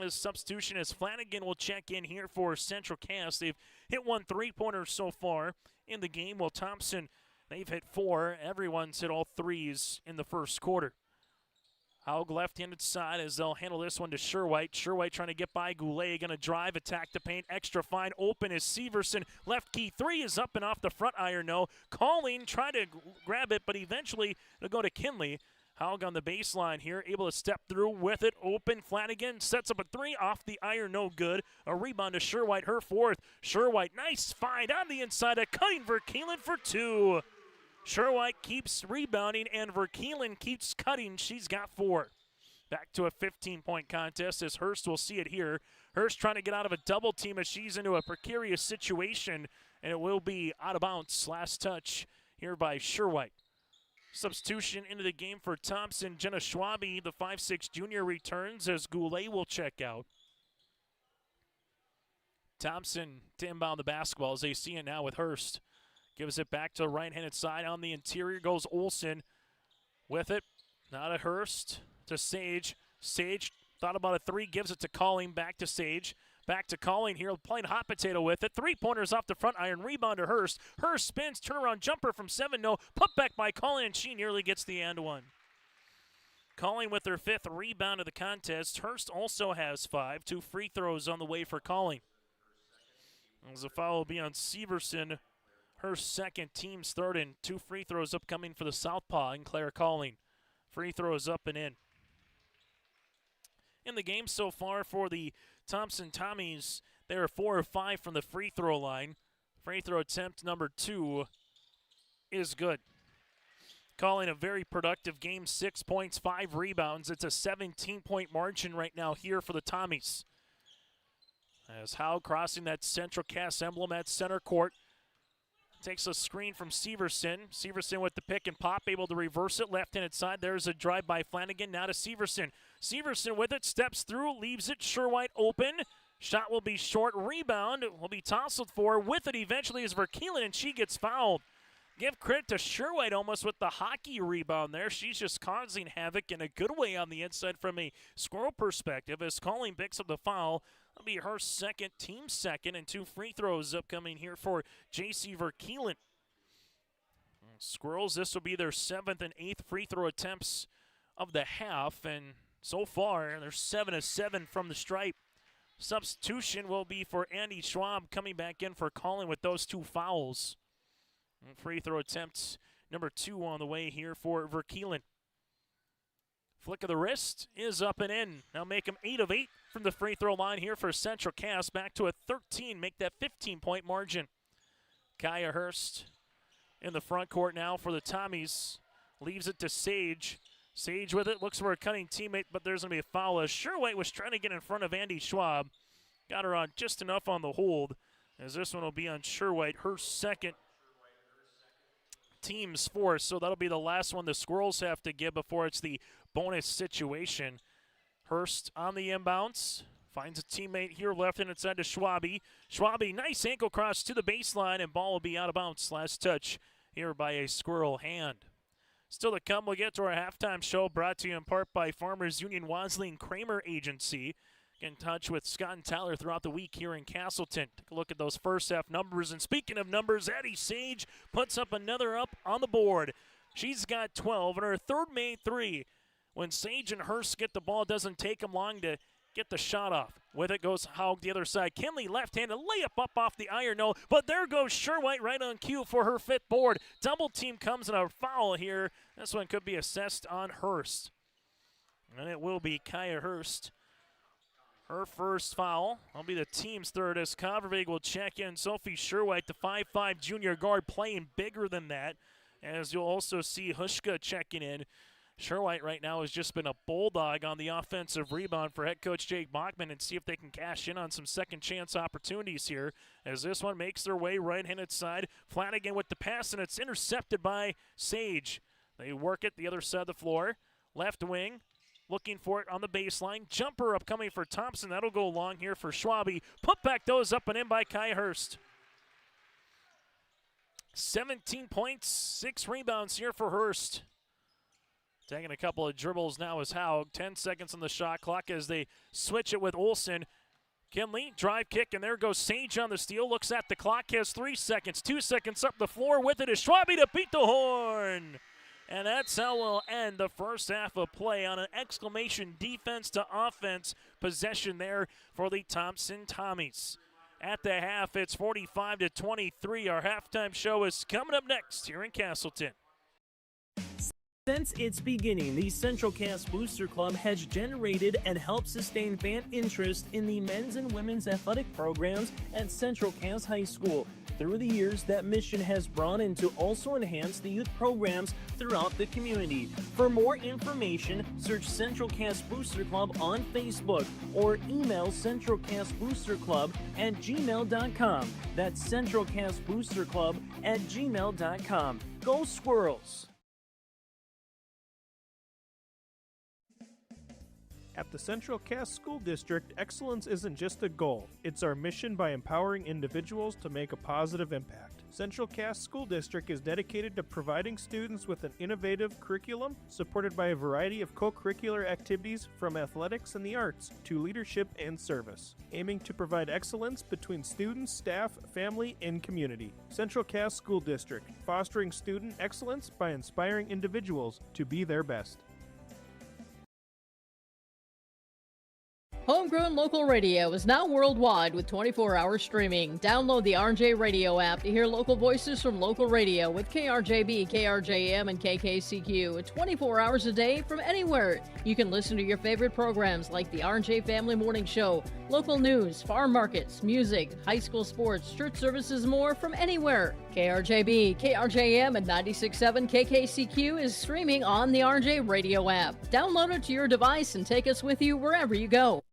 This substitution as Flanagan will check in here for Central Cass. They've hit 1 3-pointer so far in the game, while Thompson, they've hit 4. Everyone's hit all 3s in the first quarter. Haug left-handed side as they'll handle this one to Sherwhite. Sherwhite trying to get by Goulet. Going to drive, attack the paint. Extra fine. Open is Severson. Left key 3 is up and off the front iron. No. Calling, trying to grab it, but eventually it'll go to Kinley. Haug on the baseline here. Able to step through with it. Open. Flanagan sets up a 3 off the iron. No good. A rebound to Sherwhite. Her 4th. Sherwhite, nice find on the inside. A cutting for Keelan for 2. Sherwhite keeps rebounding, and Verkeelen keeps cutting. She's got 4. Back to a 15-point contest as Hurst will see it here. Hurst trying to get out of a double team as she's into a precarious situation, and it will be out of bounds. Last touch here by Sherwhite. Substitution into the game for Thompson. Jenna Schwabe, the 5'6 junior, returns as Goulet will check out. Thompson to inbound the basketball as they see it now with Hurst. Gives it back to the right-handed side. On the interior goes Olsen with it. Not a Hurst. To Sage. Sage thought about a 3, gives it to Colling, back to Sage. Back to Colling here, playing hot potato with it. 3-pointers off the front iron, rebound to Hurst. Hurst spins, turnaround jumper from 7, no. Put back by Colling, and she nearly gets the and one. Colling with her 5th rebound of the contest. Hurst also has 5. 2 free throws on the way for Colling. As a foul will be on Severson. Her 2nd, team's 3rd, and 2 free throws upcoming for the Southpaw and Claire Colling. Free throws up and in. In the game so far for the Thompson Tommies, they are 4 of 5 from the free throw line. Free throw attempt number 2 is good. Calling a very productive game, 6 points, 5 rebounds. It's a 17-point margin right now here for the Tommies. As Howe crossing that Central Cass emblem at center court. Takes a screen from Severson. Severson with the pick and pop, able to reverse it. Left-handed side, there's a drive by Flanagan. Now to Severson. Severson with it, steps through, leaves it. Sherwhite open. Shot will be short. Rebound will be tousled for. With it eventually is Verkeelen, and she gets fouled. Give credit to Sherwhite almost with the hockey rebound there. She's just causing havoc in a good way on the inside from a squirrel perspective as Colling picks up the foul. That'll be her 2nd, team 2nd, and 2 free throws upcoming here for J.C. Verkeelen. Squirrels, this will be their 7th and 8th free throw attempts of the half, and so far they're 7 of 7 from the stripe. Substitution will be for Andy Schwab coming back in for Colling with those 2 fouls. And free throw attempts number 2 on the way here for Verkeelen. Flick of the wrist is up and in. Now make them 8 of 8 from the free throw line here for Central Cass. Back to a 13, make that 15-point margin. Kaya Hurst in the front court now for the Tommies. Leaves it to Sage. Sage with it, looks for a cutting teammate, but there's going to be a foul as Sherwhite was trying to get in front of Andy Schwab. Got her on just enough on the hold, as this one will be on Sherwhite, her 2nd. Team's 4th, so that'll be the last one the Squirrels have to give before it's the bonus situation. Hurst on the inbounds. Finds a teammate here left and inside to Schwabe. Schwabe, nice ankle cross to the baseline, and ball will be out of bounds. Last touch here by a Squirrel hand. Still to come, we'll get to our halftime show brought to you in part by Farmers Union Wasling Kramer Agency. Get in touch with Scott and Tyler throughout the week here in Castleton. Take a look at those first half numbers. And speaking of numbers, Addie Sage puts up another up on the board. She's got 12 and her 3rd made 3. When Sage and Hurst get the ball, it doesn't take them long to get the shot off. With it goes Haug the other side. Kinley left-handed layup up off the iron. No, but there goes Sherwhite right on cue for her 5th board. Double team comes in a foul here. This one could be assessed on Hurst. And it will be Kaya Hurst. Her 1st foul will be the team's 3rd as Covervig will check in. Sophie Sherwhite, the 5'5 junior guard, playing bigger than that. As you'll also see Hushka checking in. Sherwhite right now has just been a bulldog on the offensive rebound for head coach Jake Bachman, and see if they can cash in on some second chance opportunities here as this one makes their way right-handed side. Flanagan with the pass, and it's intercepted by Sage. They work it the other side of the floor. Left wing. Looking for it on the baseline. Jumper upcoming for Thompson. That'll go long here for Schwabe. Put back those up and in by Kai Hurst. 17 points, 6 rebounds here for Hurst. Taking a couple of dribbles now is Haug. 10 seconds on the shot clock as they switch it with Olsen. Kinley, drive kick, and there goes Sage on the steal. Looks at the clock, has 3 seconds. 2 seconds up the floor with it is Schwabe to beat the horn. And that's how we'll end the first half of play on an exclamation defense to offense possession there for the Thompson Tommies. At the half, it's 45-23. Our halftime show is coming up next here in Castleton. Since its beginning, the Central Cass Booster Club has generated and helped sustain fan interest in the men's and women's athletic programs at Central Cass High School. Through the years, that mission has broadened to also enhance the youth programs throughout the community. For more information, search Central Cass Booster Club on Facebook or email centralcassboosterclub@gmail.com. That's centralcassboosterclub@gmail.com. Go Squirrels! At the Central Cass School District, excellence isn't just a goal, it's our mission by empowering individuals to make a positive impact. Central Cass School District is dedicated to providing students with an innovative curriculum supported by a variety of co-curricular activities from athletics and the arts to leadership and service, aiming to provide excellence between students, staff, family, and community. Central Cass School District, fostering student excellence by inspiring individuals to be their best. Homegrown local radio is now worldwide with 24-hour streaming. Download the RJ Radio app to hear local voices from local radio with KRJB, KRJM, and KKCQ 24 hours a day from anywhere. You can listen to your favorite programs like the RJ Family Morning Show, local news, farm markets, music, high school sports, church services, more from anywhere. KRJB, KRJM, and 96.7 KKCQ is streaming on the RJ Radio app. Download it to your device and take us with you wherever you go.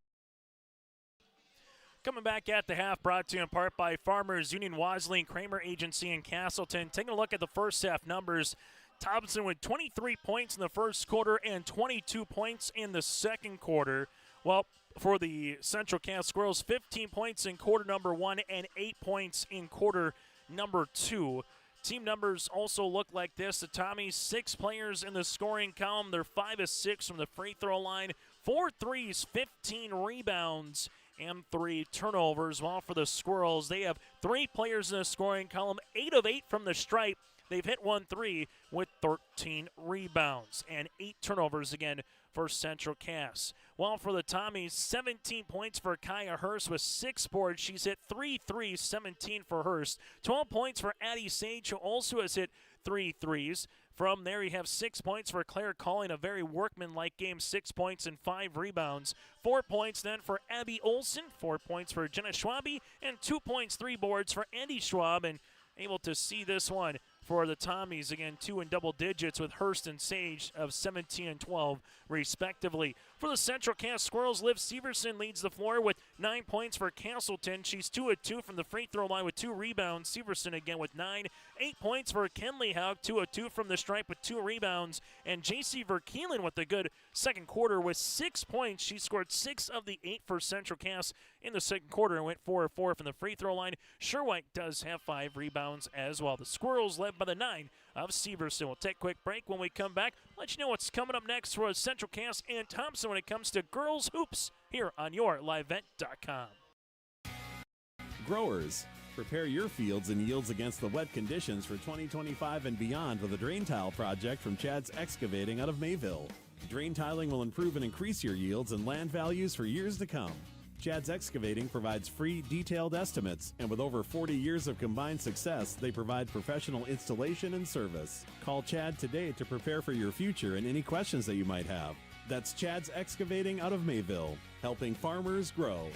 Coming back at the half, brought to you in part by Farmers Union, Wasley, Kramer Agency in Castleton. Taking a look at the first half numbers, Thompson with 23 points in the first quarter and 22 points in the second quarter. Well, for the Central Cass Squirrels, 15 points in quarter number 1 and 8 points in quarter number 2. Team numbers also look like this. The Tommies, 6 players in the scoring column. They're 5 of 6 from the free throw line, 4 threes, 15 rebounds, and 3 turnovers. While for the Squirrels, they have 3 players in the scoring column, 8 of 8 from the stripe. They've hit 1 3 with 13 rebounds and 8 turnovers again for Central Cass. While for the Tommies, 17 points for Kaya Hurst with 6 boards. She's hit 3 threes, 17 for Hurst. 12 points for Addie Sage, who also has hit 3 threes. From there, you have 6 points for Claire Calling, a very workmanlike game, 6 points and 5 rebounds. 4 points then for Abby Olson, 4 points for Jenna Schwabe, and 2 points, 3 boards for Andy Schwab. And able to see this one for the Tommies, again, 2 in double digits with Hurst and Sage of 17 and 12, respectively. For the Central Cass Squirrels, Liv Severson leads the floor with 9 points for Castleton. She's 2 of 2 from the free throw line with 2 rebounds. Severson again with 9. 8 points for Kenley Haug, 2 of 2 from the stripe with 2 rebounds. And J.C. Verkeelen with a good second quarter with 6 points. She scored 6 of the 8 for Central Cass in the second quarter and went 4 of 4 from the free throw line. Sherwhite does have 5 rebounds as well. The Squirrels led by the 9 of Severson. We'll take a quick break. When we come back, let you know what's coming up next for Central Cass and Thompson when it comes to girls hoops here on YourLiveVent.com. Growers, prepare your fields and yields against the wet conditions for 2025 and beyond with a drain tile project from Chad's Excavating out of Mayville. Drain tiling will improve and increase your yields and land values for years to come. Chad's Excavating provides free, detailed estimates, and with over 40 years of combined success, they provide professional installation and service. Call Chad today to prepare for your future and any questions that you might have. That's Chad's Excavating out of Mayville, helping farmers grow.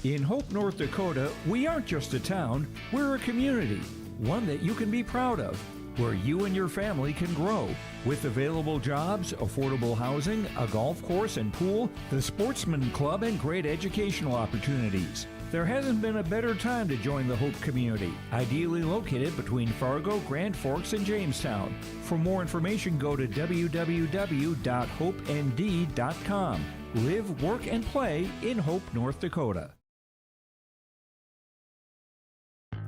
In Hope, North Dakota, we aren't just a town, we're a community, one that you can be proud of, where you and your family can grow. With available jobs, affordable housing, a golf course and pool, the Sportsman Club, and great educational opportunities. There hasn't been a better time to join the Hope community, ideally located between Fargo, Grand Forks, and Jamestown. For more information, go to www.hopend.com. Live, work, and play in Hope, North Dakota.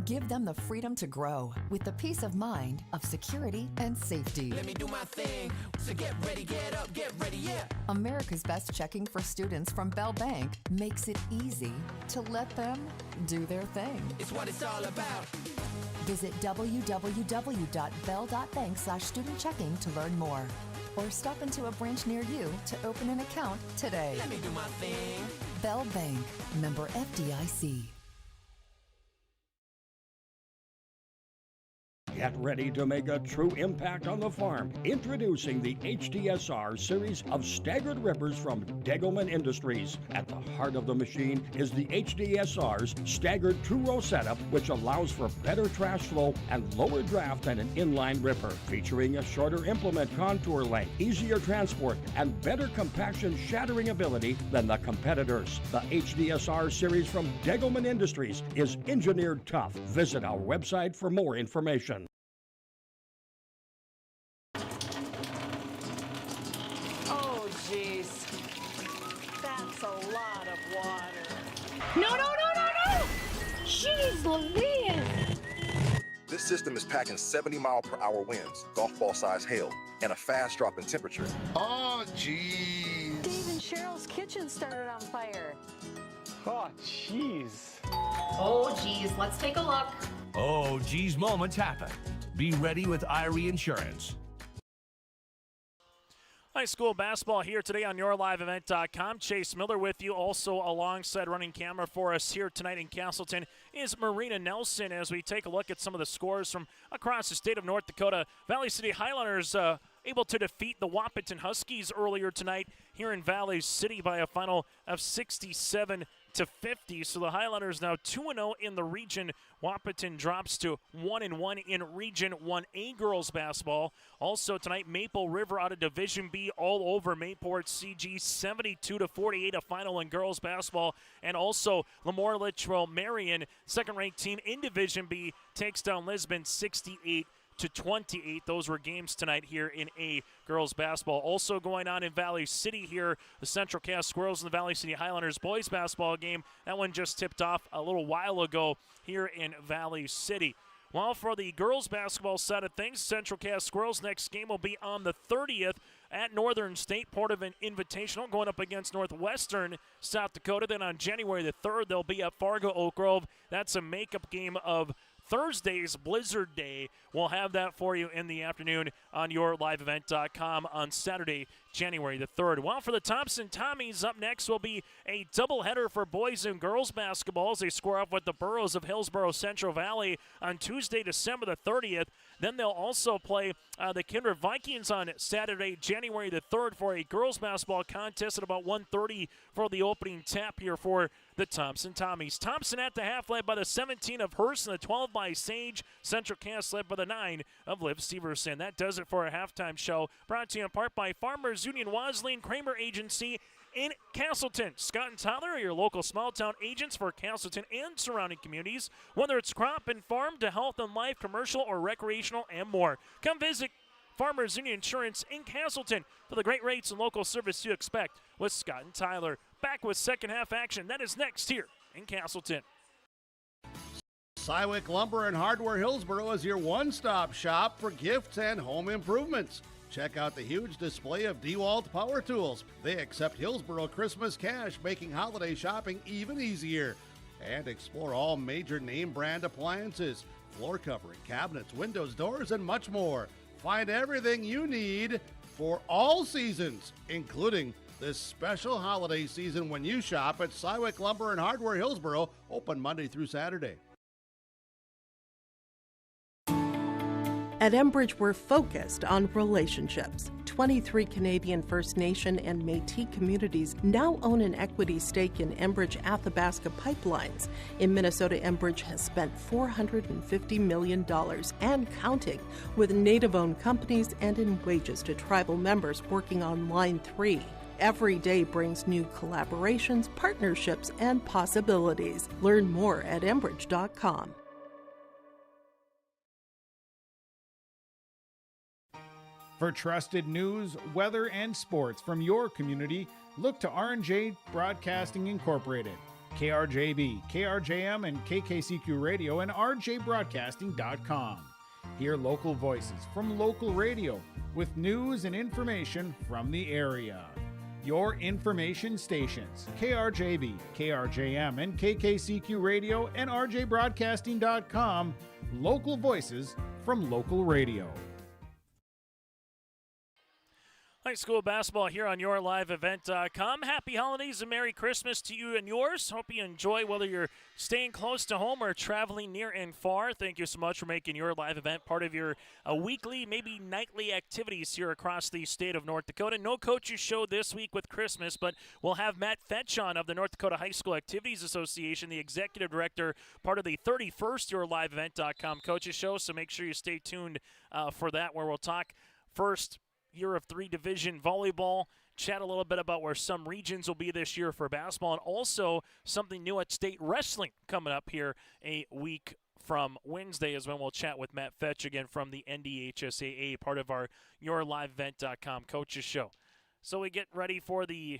Give them the freedom to grow with the peace of mind of security and safety. Let me do my thing. So get ready, get up, get ready, yeah. America's Best Checking for students from Bell Bank makes it easy to let them do their thing. It's what it's all about. Visit www.bell.bank/student-checking to learn more. Or stop into a branch near you to open an account today. Let me do my thing. Bell Bank, member FDIC. Get ready to make a true impact on the farm. Introducing the HDSR series of staggered rippers from Degelman Industries. At the heart of the machine is the HDSR's staggered two-row setup, which allows for better trash flow and lower draft than an inline ripper. Featuring a shorter implement contour length, easier transport, and better compaction shattering ability than the competitors. The HDSR series from Degelman Industries is engineered tough. Visit our website for more information. Oh, jeez. That's a lot of water. No, no, no, no, no! Jeez Louise! This system is packing 70-mile-per-hour winds, golf ball-sized hail, and a fast drop in temperature. Oh, jeez. Dave and Cheryl's kitchen started on fire. Oh, jeez. Oh, geez, let's take a look. Oh, geez, moments happen. Be ready with Irie Insurance. High school basketball here today on YourLiveEvent.com. Chase Miller with you. Also alongside running camera for us here tonight in Castleton is Marina Nelson as we take a look at some of the scores from across the state of North Dakota. Valley City Highlanders able to defeat the Wahpeton Huskies earlier tonight here in Valley City by a final of 67-50. So the Highlanders now 2-0 in the region. Wahpeton drops to 1-1 in Region 1A girls basketball. Also tonight, Maple River out of Division B all over Mayport CG, 72-48, a final in girls basketball. And also Lemoore Litchfield Marion, second-ranked team in Division B, takes down Lisbon 68-28. Those were games tonight here in A girls basketball. Also going on in Valley City here, the Central Cass Squirrels and the Valley City Highlanders boys basketball game. That one just tipped off a little while ago here in Valley City. Well, for the girls basketball side of things, Central Cass Squirrels next game will be on the 30th at Northern State, Port of an Invitational, going up against Northwestern South Dakota. Then on January the 3rd, they'll be at Fargo Oak Grove. That's a makeup game of Thursday's Blizzard Day. We'll have that for you in the afternoon on YourLiveEvent.com on Saturday, January the 3rd. Well, for the Thompson Tommies, up next will be a doubleheader for boys and girls basketball as they square off with the Burros of Hillsborough Central Valley on Tuesday, December the 30th. Then they'll also play the Kindred Vikings on Saturday, January the 3rd for a girls basketball contest at about 1:30 for the opening tap here for the Thompson Tommies. Thompson at the half led by the 17 of Hearst and the 12 by Sage. Central Cass led by the 9 of Liv Severson. That does it for a halftime show. Brought to you in part by Farmers Union Wasley Kramer Agency in Castleton. Scott and Tyler are your local small town agents for Castleton and surrounding communities. Whether it's crop and farm to health and life, commercial or recreational and more. Come visit Farmers Union Insurance in Castleton for the great rates and local service you expect with Scott and Tyler. Back with second half action. That is next here in Castleton. Cywick Lumber and Hardware Hillsborough is your one-stop shop for gifts and home improvements. Check out the huge display of DeWalt power tools. They accept Hillsborough Christmas cash, making holiday shopping even easier. And explore all major name brand appliances, floor covering, cabinets, windows, doors, and much more. Find everything you need for all seasons, including this special holiday season when you shop at Cywick Lumber and Hardware Hillsborough, open Monday through Saturday. At Enbridge, we're focused on relationships. 23 Canadian First Nation and Métis communities now own an equity stake in Enbridge Athabasca Pipelines. In Minnesota, Enbridge has spent $450 million and counting with Native-owned companies and in wages to tribal members working on Line 3. Every day brings new collaborations, partnerships, and possibilities. Learn more at Enbridge.com. For trusted news, weather, and sports from your community, look to R&J Broadcasting Incorporated, KRJB, KRJM, and KKCQ Radio, and rjbroadcasting.com. Hear local voices from local radio with news and information from the area. Your information stations, KRJB, KRJM, and KKCQ Radio, and rjbroadcasting.com. Local voices from local radio. High school basketball here on YourLiveEvent.com. Happy holidays and Merry Christmas to you and yours. Hope you enjoy whether you're staying close to home or traveling near and far. Thank you so much for making Your Live Event part of your weekly, maybe nightly activities here across the state of North Dakota. No coaches show this week with Christmas, but we'll have Matt Fetch on of the North Dakota High School Activities Association, the executive director, part of the 31st YourLiveEvent.com coaches show. So make sure you stay tuned for that, where we'll talk first year of 3 division volleyball, chat a little bit about where some regions will be this year for basketball, and also something new at state wrestling coming up here a week from Wednesday is when we'll chat with Matt Fetch again from the NDHSAA, part of our YourLiveEvent.com coaches show. So we get ready for the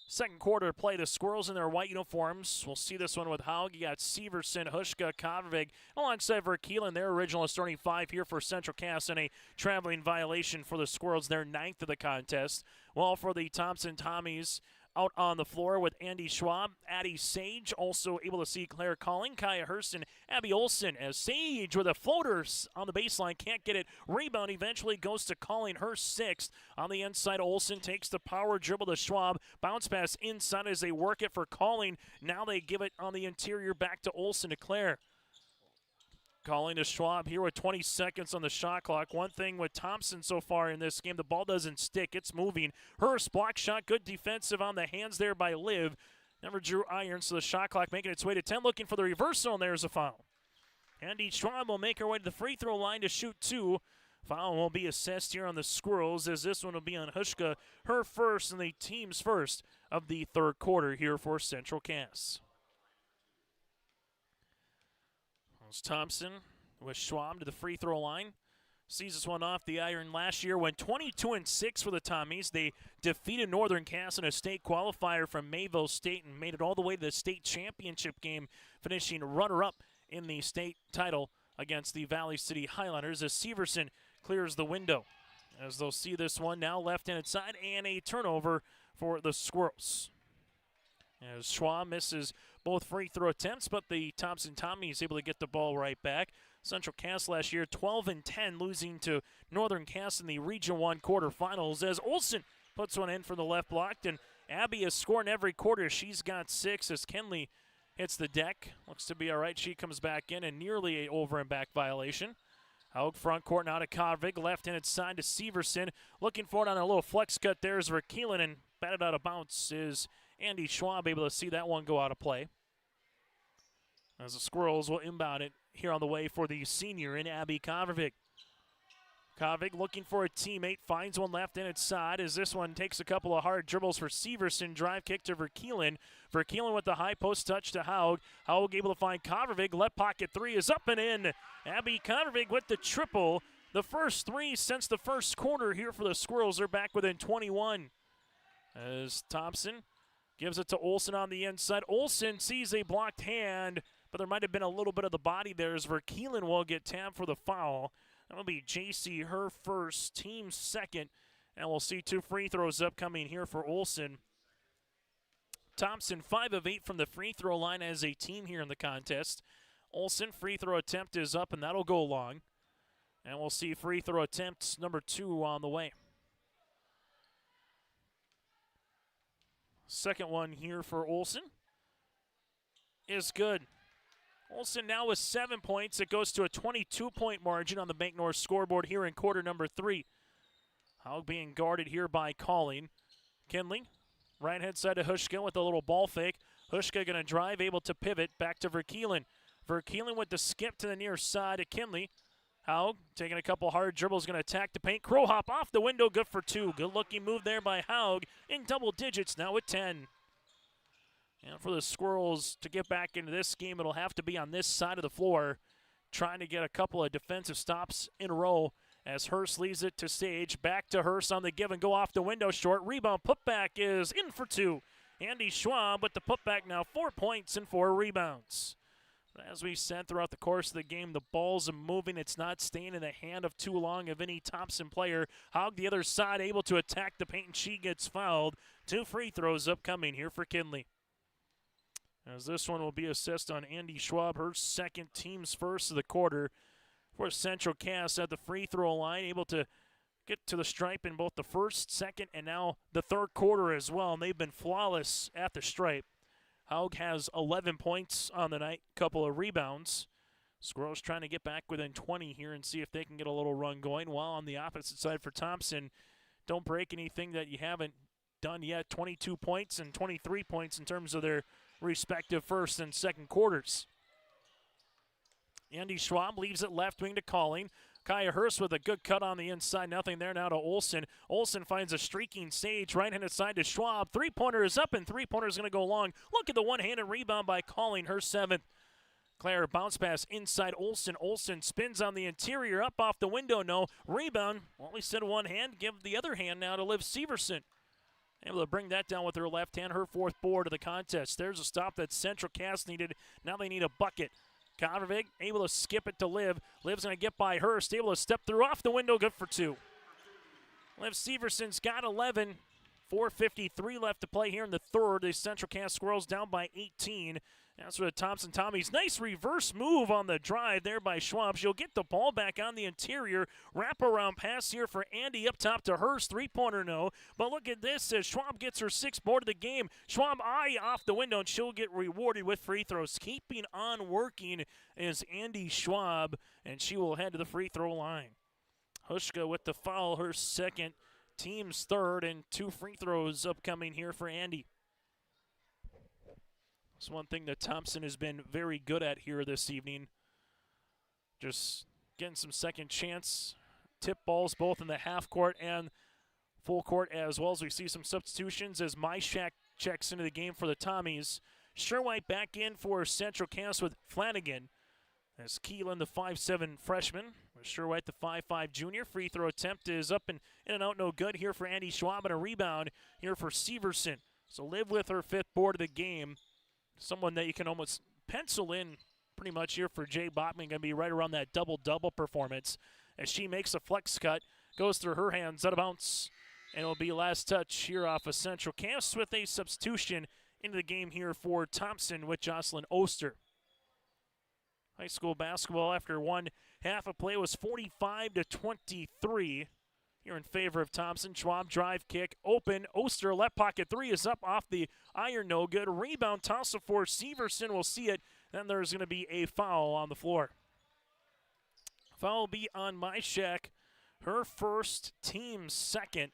second quarter play. The Squirrels in their white uniforms. We'll see this one with Haug. You got Severson, Hushka, Kovervig, alongside Verkeelen, their original starting 5 here for Central Cass, and a traveling violation for the Squirrels, their 9th of the contest. Well, for the Thompson Tommies, out on the floor with Andy Schwab, Addie Sage, also able to see Claire Calling, Kaya Hurston, Abby Olson, as Sage with a floater on the baseline, can't get it. Rebound eventually goes to Calling, her 6th. On the inside, Olson takes the power dribble to Schwab, bounce pass inside as they work it for Calling. Now they give it on the interior back to Olson to Claire. Calling to Schwab here with 20 seconds on the shot clock. One thing with Thompson so far in this game, the ball doesn't stick. It's moving. Hurst, block shot, good defensive on the hands there by Liv. Never drew iron, so the shot clock making its way to 10, looking for the reversal, and there's a foul. Andy Schwab will make her way to the free throw line to shoot 2. Foul will be assessed here on the Squirrels, as this one will be on Hushka, her first and the team's first of the third quarter here for Central Cass. Thompson with Schwab to the free throw line. Sees this one off the iron last year. Went 22-6 for the Tommies. They defeated Northern Cass in a state qualifier from Mayville State and made it all the way to the state championship game, finishing runner-up in the state title against the Valley City Highlanders as Severson clears the window. As they'll see this one now left-handed side, and a turnover for the Squirrels. As Schwab misses both free throw attempts, but the Thompson Tommy is able to get the ball right back. Central Cass last year 12-10, losing to Northern Cass in the Region 1 quarterfinals, as Olson puts one in for the left block, and Abby is scoring every quarter. She's got 6 as Kenley hits the deck. Looks to be all right. She comes back in, and nearly a over and back violation. Haug front court now to Kovic, left-handed side to Severson. Looking for it on a little flex cut there is Verkeelen, and batted out of bounds is Andy Schwab, able to see that one go out of play. As the Squirrels will inbound it here on the way for the senior in Abby Kovic. Kovic looking for a teammate, finds one left-handed side as this one takes a couple of hard dribbles for Severson. Drive kick to Verkeelen. Verkeelen with the high post touch to Haug. Haug able to find Kovic. Left pocket 3 is up and in. Abby Kovic with the triple. The first 3 since the first quarter here for the Squirrels. They're back within 21. As Thompson gives it to Olson on the inside. Olson sees a blocked hand, but there might have been a little bit of the body there as Verkeelen will get tapped for the foul. That'll be JC, her first, team second. And we'll see 2 free throws upcoming here for Olson. Thompson 5 of 8 from the free throw line as a team here in the contest. Olson, free throw attempt is up, and that'll go long. And we'll see free throw attempt number 2 on the way. Second one here for Olson is good. Olson now with 7 points. It goes to a 22-point margin on the Bank North scoreboard here in quarter number 3. Haug being guarded here by Calling. Kenley, right hand side to Hushka with a little ball fake. Hushka going to drive, able to pivot back to Verkeelen. Verkeelen with the skip to the near side of Kenley. Haug taking a couple hard dribbles, going to attack the paint. Crow hop off the window, good for 2. Good looking move there by Haug in double digits now at 10. And for the Squirrels to get back into this game, it'll have to be on this side of the floor, trying to get a couple of defensive stops in a row as Hurst leaves it to Sage. Back to Hurst on the give and go off the window short. Rebound putback is in for 2. Andy Schwab with the putback now, 4 points and 4 rebounds. As we said throughout the course of the game, the ball's moving. It's not staying in the hand of too long of any Thompson player. Haug the other side, able to attack the paint, and she gets fouled. 2 free throws upcoming here for Kinley. As this one will be assessed on Andy Schwab, her second, team's first of the quarter. For Central Cass at the free throw line, able to get to the stripe in both the first, second, and now the third quarter as well, and they've been flawless at the stripe. Haug has 11 points on the night, couple of rebounds. Squirrels trying to get back within 20 here and see if they can get a little run going, while on the opposite side for Thompson, don't break anything that you haven't done yet. 22 points and 23 points in terms of their respective first and second quarters. Andy Schwab leaves it left wing to Calling. Kaya Hurst with a good cut on the inside. Nothing there now to Olsen. Olsen finds a streaking Sage. Right-handed side to Schwab. Three-pointer is up, and three-pointer is going to go long. Look at the one-handed rebound by Calling, her seventh. Claire bounce pass inside Olsen. Olsen spins on the interior, up off the window. No rebound. Well, we said one hand. Give the other hand now to Liv Severson. Able to bring that down with her left hand. Her fourth board of the contest. There's a stop that Central Cass needed. Now they need a bucket. Konravig able to skip it to Liv. Liv's going to get by Hurst. Able to step through off the window. Good for two. Liv Severson's got 11. 4:53 left to play here in the third. The Central Cass Squirrels down by 18. That's where the Thompson Tommies. Nice reverse move on the drive there by Schwab. She'll get the ball back on the interior. Wraparound pass here for Andy up top to Hurst. Three-pointer no. But look at this as Schwab gets her sixth board of the game. Schwab eye off the window, and she'll get rewarded with free throws. Keeping on working is Andy Schwab, and she will head to the free throw line. Hushka with the foul, her second, team's third, and two free throws upcoming here for Andy. It's one thing that Thompson has been very good at here this evening. Just getting some second chance tip balls both in the half court and full court, as well as we see some substitutions as Myshak checks into the game for the Tommies. Sherwhite back in for Central Cass with Flanagan. As Keelan, the 5'7 freshman, with Sherwhite, the 5'5 junior. Free throw attempt is up and in and out, no good here for Andy Schwab, and a rebound here for Severson. So Liv with her fifth board of the game. Someone that you can almost pencil in pretty much here for Jay Bachman, going to be right around that double-double performance as she makes a flex cut, goes through her hands, out of bounds, and it'll be last touch here off of Central Cass with a substitution into the game here for Thompson with Jocelyn Oster. High school basketball after one half of play was 45-23. Here in favor of Thompson. Schwab drive kick open. Oster left pocket three is up off the iron, no good. Rebound toss for Severson. We'll see it. Then there's going to be a foul on the floor. Foul will be on Myshak. Her first, team second.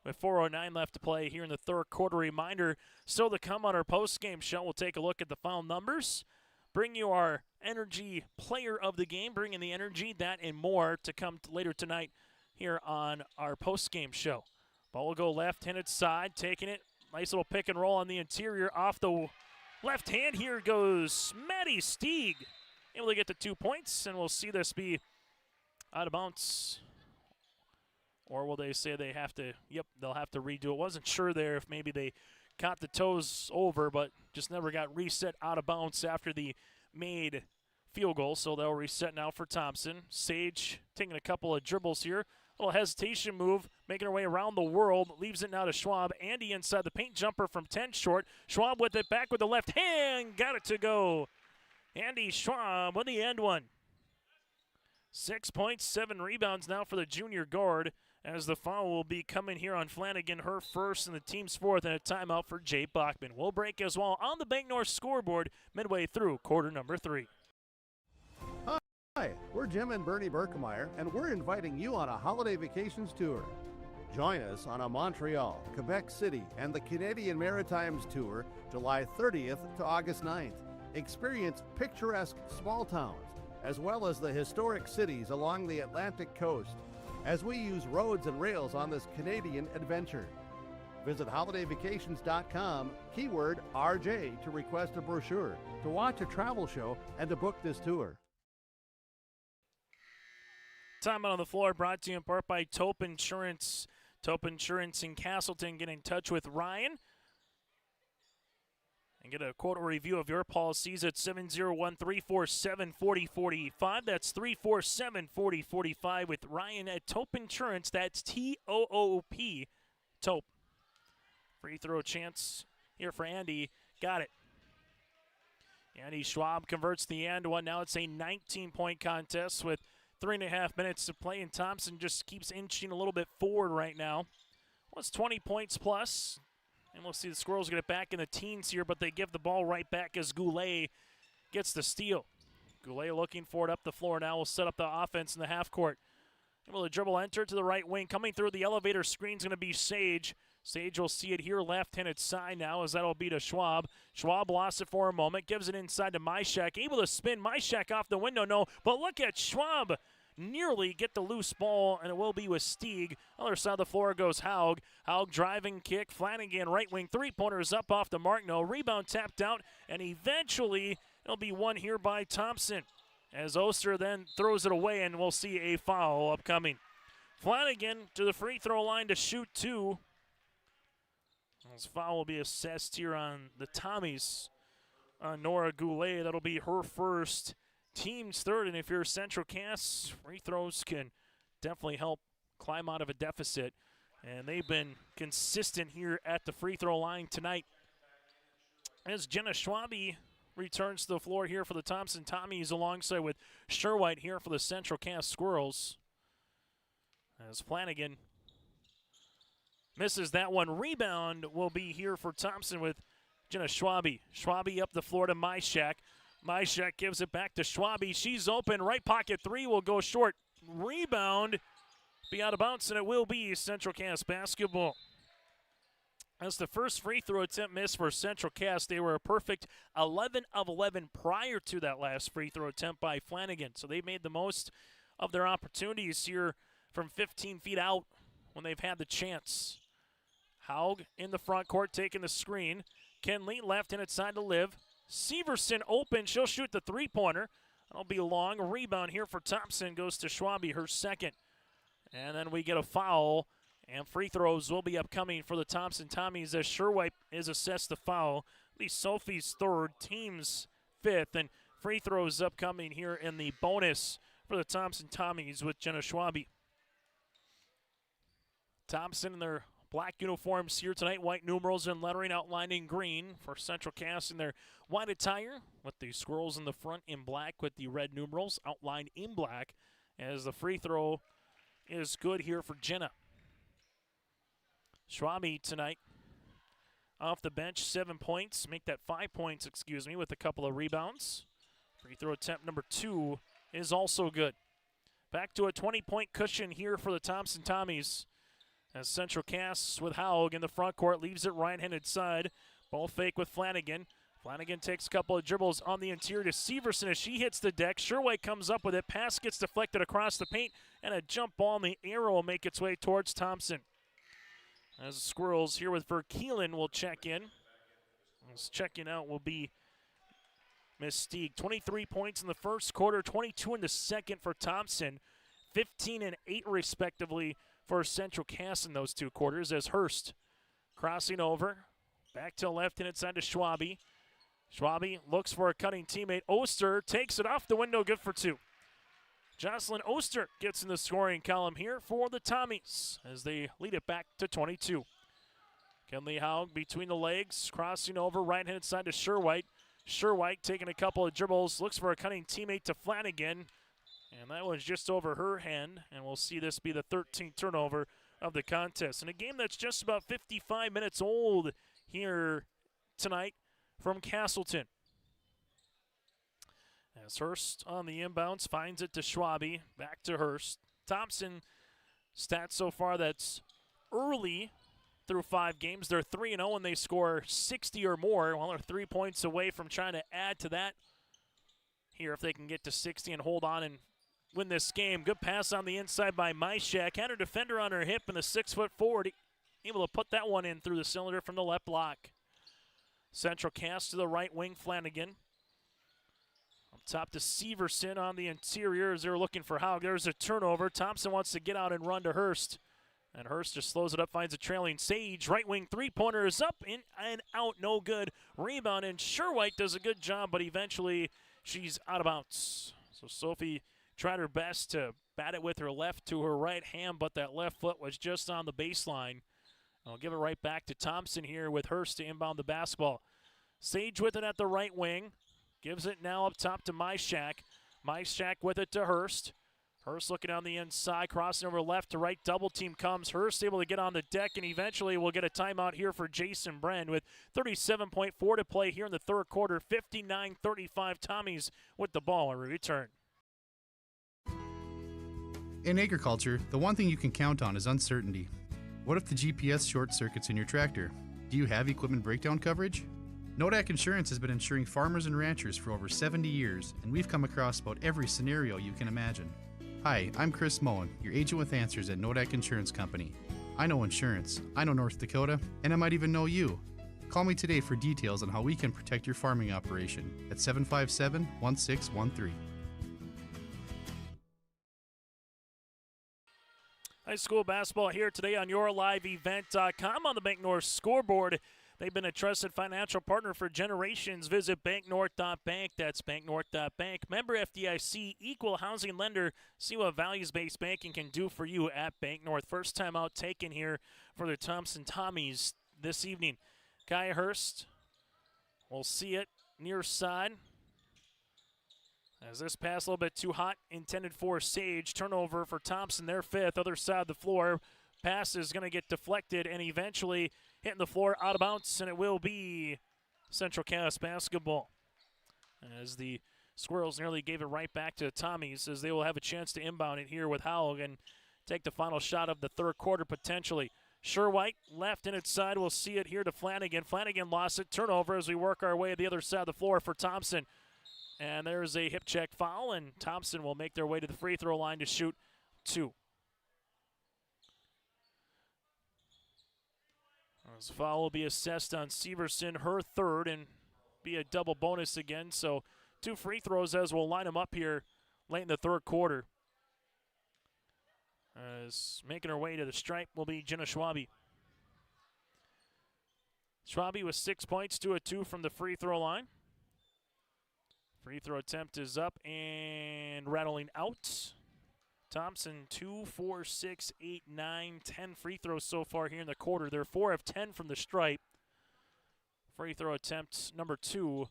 With 4:09 left to play here in the third quarter. Reminder still to come on our post-game show. We'll take a look at the foul numbers. Bring you our energy player of the game. Bring in the energy, that and more to come later tonight here on our post-game show. Ball will go left-handed side, taking it. Nice little pick and roll on the interior. Off the left hand, here goes Maddie Stieg. Able to get to 2 points, and we'll see this be out of bounds. Or will they say they have to, yep, they'll have to redo it. Wasn't sure there if maybe they caught the toes over, but just never got reset out of bounds after the made field goal. So they'll reset now for Thompson. Sage taking a couple of dribbles here. Little hesitation move, making her way around the world. Leaves it now to Schwab. Andy inside the paint jumper from 10 short. Schwab with it back with the left hand. Got it to go. Andy Schwab with the end one. 6 points, 7 rebounds now for the junior guard, as the foul will be coming here on Flanagan, her first and the team's fourth, and a timeout for Jay Bachman. We'll break as well on the Bank North scoreboard midway through quarter number 3. Hi, we're Jim and Bernie Berkemeyer, and we're inviting you on a holiday vacations tour. Join us on a Montreal, Quebec City, and the Canadian Maritimes tour July 30th to August 9th. Experience picturesque small towns, as well as the historic cities along the Atlantic coast, as we use roads and rails on this Canadian adventure. Visit holidayvacations.com, keyword RJ, to request a brochure, to watch a travel show, and to book this tour. Time out on the floor brought to you in part by Taupe Insurance. Taupe Insurance in Castleton. Get in touch with Ryan and get a quote or review of your policies at 701-347-4045. That's 347-4045 with Ryan at Taupe Insurance. That's T-O-O-P, Taupe. Free throw chance here for Andy. Got it. Andy Schwab converts the end one. Now it's a 19-point contest with 3.5 minutes to play, and Thompson just keeps inching a little bit forward right now. Well, it's 20 points plus, and we'll see the Squirrels get it back in the teens here, but they give the ball right back as Goulet gets the steal. Goulet looking for it up the floor now. Will set up the offense in the half court. Able to dribble enter to the right wing. Coming through the elevator screen is going to be Sage. Sage will see it here left-handed side now as that'll be to Schwab. Schwab lost it for a moment. Gives it inside to Myshak. Able to spin Myshak off the window. No, but look at Schwab nearly get the loose ball, and it will be with Stieg. Other side of the floor goes Haug. Haug driving kick. Flanagan right wing. Three-pointers up off the mark. No, rebound tapped out, and eventually it'll be won here by Thompson as Oster then throws it away, and we'll see a foul upcoming. Flanagan to the free throw line to shoot two. This foul will be assessed here on the Tommies. Nora Goulet, that'll be her first, team's third, and if you're Central Cass, free throws can definitely help climb out of a deficit, and they've been consistent here at the free throw line tonight. As Jenna Schwabe returns to the floor here for the Thompson Tommies alongside with Sherwhite here for the Central Cass Squirrels. As Flanagan misses that one. Rebound will be here for Thompson with Jenna Schwabe. Schwabe up the floor to Myshak. Myshak gives it back to Schwabe. She's open. Right pocket three will go short. Rebound be out of bounds, and it will be Central Cass basketball. That's the first free throw attempt missed for Central Cass. They were a perfect 11 of 11 prior to that last free throw attempt by Flanagan. So they made the most of their opportunities here from 15 feet out when they've had the chance. Haug in the front court taking the screen. Kenley left-handed side to Liv. Severson open. She'll shoot the three-pointer. That'll be long. A rebound here for Thompson. Goes to Schwabe, her second. And then we get a foul. And free throws will be upcoming for the Thompson Tommies as Sherwhite is assessed the foul. At least Sophie's third, team's fifth. And free throws upcoming here in the bonus for the Thompson Tommies with Jenna Schwabe. Thompson in their black uniforms here tonight. White numerals and lettering outlined in green for Central Cass in their white attire with the Squirrels in the front in black with the red numerals outlined in black as the free throw is good here for Jenna. Schwabe tonight off the bench, 7 points. Make that 5 points, with a couple of rebounds. Free throw attempt number 2 is also good. Back to a 20-point cushion here for the Thompson Tommies as Central Cass with Haug in the front court leaves it right-handed side. Ball fake with Flanagan. Flanagan takes a couple of dribbles on the interior to Severson as she hits the deck. Sherwhite comes up with it. Pass gets deflected across the paint, and a jump ball in the arrow will make its way towards Thompson. As the Squirrels here with Verkeelen will check in. As checking out will be Mystique. 23 points in the first quarter, 22 in the second for Thompson. 15 and 8 respectively for Central Cass in those two quarters as Hurst crossing over. Back to left-handed side to Schwabe. Schwabe looks for a cutting teammate. Oster takes it off the window, good for 2. Jocelyn Oster gets in the scoring column here for the Tommies as they lead it back to 22. Kenley Haug between the legs, crossing over right-hand side to Sherwhite. Sherwhite taking a couple of dribbles, looks for a cutting teammate to Flanagan, and that was just over her hand, and we'll see this be the 13th turnover of the contest. In a game that's just about 55 minutes old here tonight from Castleton. As Hurst on the inbounds finds it to Schwabe, back to Hurst. Thompson stats so far that's early through 5 games. They're 3-0 and they score 60 or more. Well, they're 3 points away from trying to add to that here if they can get to 60 and hold on and win this game. Good pass on the inside by Myshak. Had her defender on her hip and the 6-foot forward able to put that one in through the cylinder from the left block. Central Cass to the right wing, Flanagan. Up top to Severson on the interior as they're looking for Haug. There's a turnover. Thompson wants to get out and run to Hurst. And Hurst just slows it up, finds a trailing Sage. Right wing three-pointer is up, in and out, no good. Rebound, and Sherwhite does a good job, but eventually she's out of bounds. So Sophie tried her best to bat it with her left to her right hand, but that left foot was just on the baseline. I'll give it right back to Thompson here with Hurst to inbound the basketball. Sage with it at the right wing. Gives it now up top to Myshak. Myshak with it to Hurst. Hurst looking on the inside, crossing over left to right, double team comes. Hurst able to get on the deck, and eventually we'll get a timeout here for Jason Bren with 37.4 to play here in the third quarter. 59-35 Tommies with the ball on return. In agriculture, the one thing you can count on is uncertainty. What if the GPS short circuits in your tractor? Do you have equipment breakdown coverage? Nodak Insurance has been insuring farmers and ranchers for over 70 years, and we've come across about every scenario you can imagine. Hi, I'm Chris Moen, your agent with answers at Nodak Insurance Company. I know insurance, I know North Dakota, and I might even know you. Call me today for details on how we can protect your farming operation at 757-1613. High school basketball here today on YourLiveEvent.com on the Bank North scoreboard. They've been a trusted financial partner for generations. Visit banknorth.bank. That's banknorth.bank. Member FDIC, equal housing lender. See what values-based banking can do for you at Bank North. First time out taken here for the Thompson Tommies this evening. Kai Hurst, we'll see it near side. As this pass a little bit too hot, intended for Sage. Turnover for Thompson, their fifth, other side of the floor. Pass is going to get deflected and eventually hitting the floor out of bounds, and it will be Central Cass basketball. As the Squirrels nearly gave it right back to Tommies, as they will have a chance to inbound it here with Howell and take the final shot of the third quarter potentially. Sherwhite left in its side. We'll see it here to Flanagan. Flanagan lost it. Turnover as we work our way to the other side of the floor for Thompson. And there's a hip check foul, and Thompson will make their way to the free throw line to shoot two. This foul will be assessed on Severson, her third, and be a double bonus again. So 2 free throws as we'll line them up here late in the third quarter. As making her way to the stripe will be Jenna Schwabe. Schwabe with 6 points, 2 of 2 from the free throw line. Free throw attempt is up and rattling out. Thompson, 2, 4, 6, 8, 9, 10 free throws so far here in the quarter. They're 4 of 10 from the stripe. Free throw attempt number 2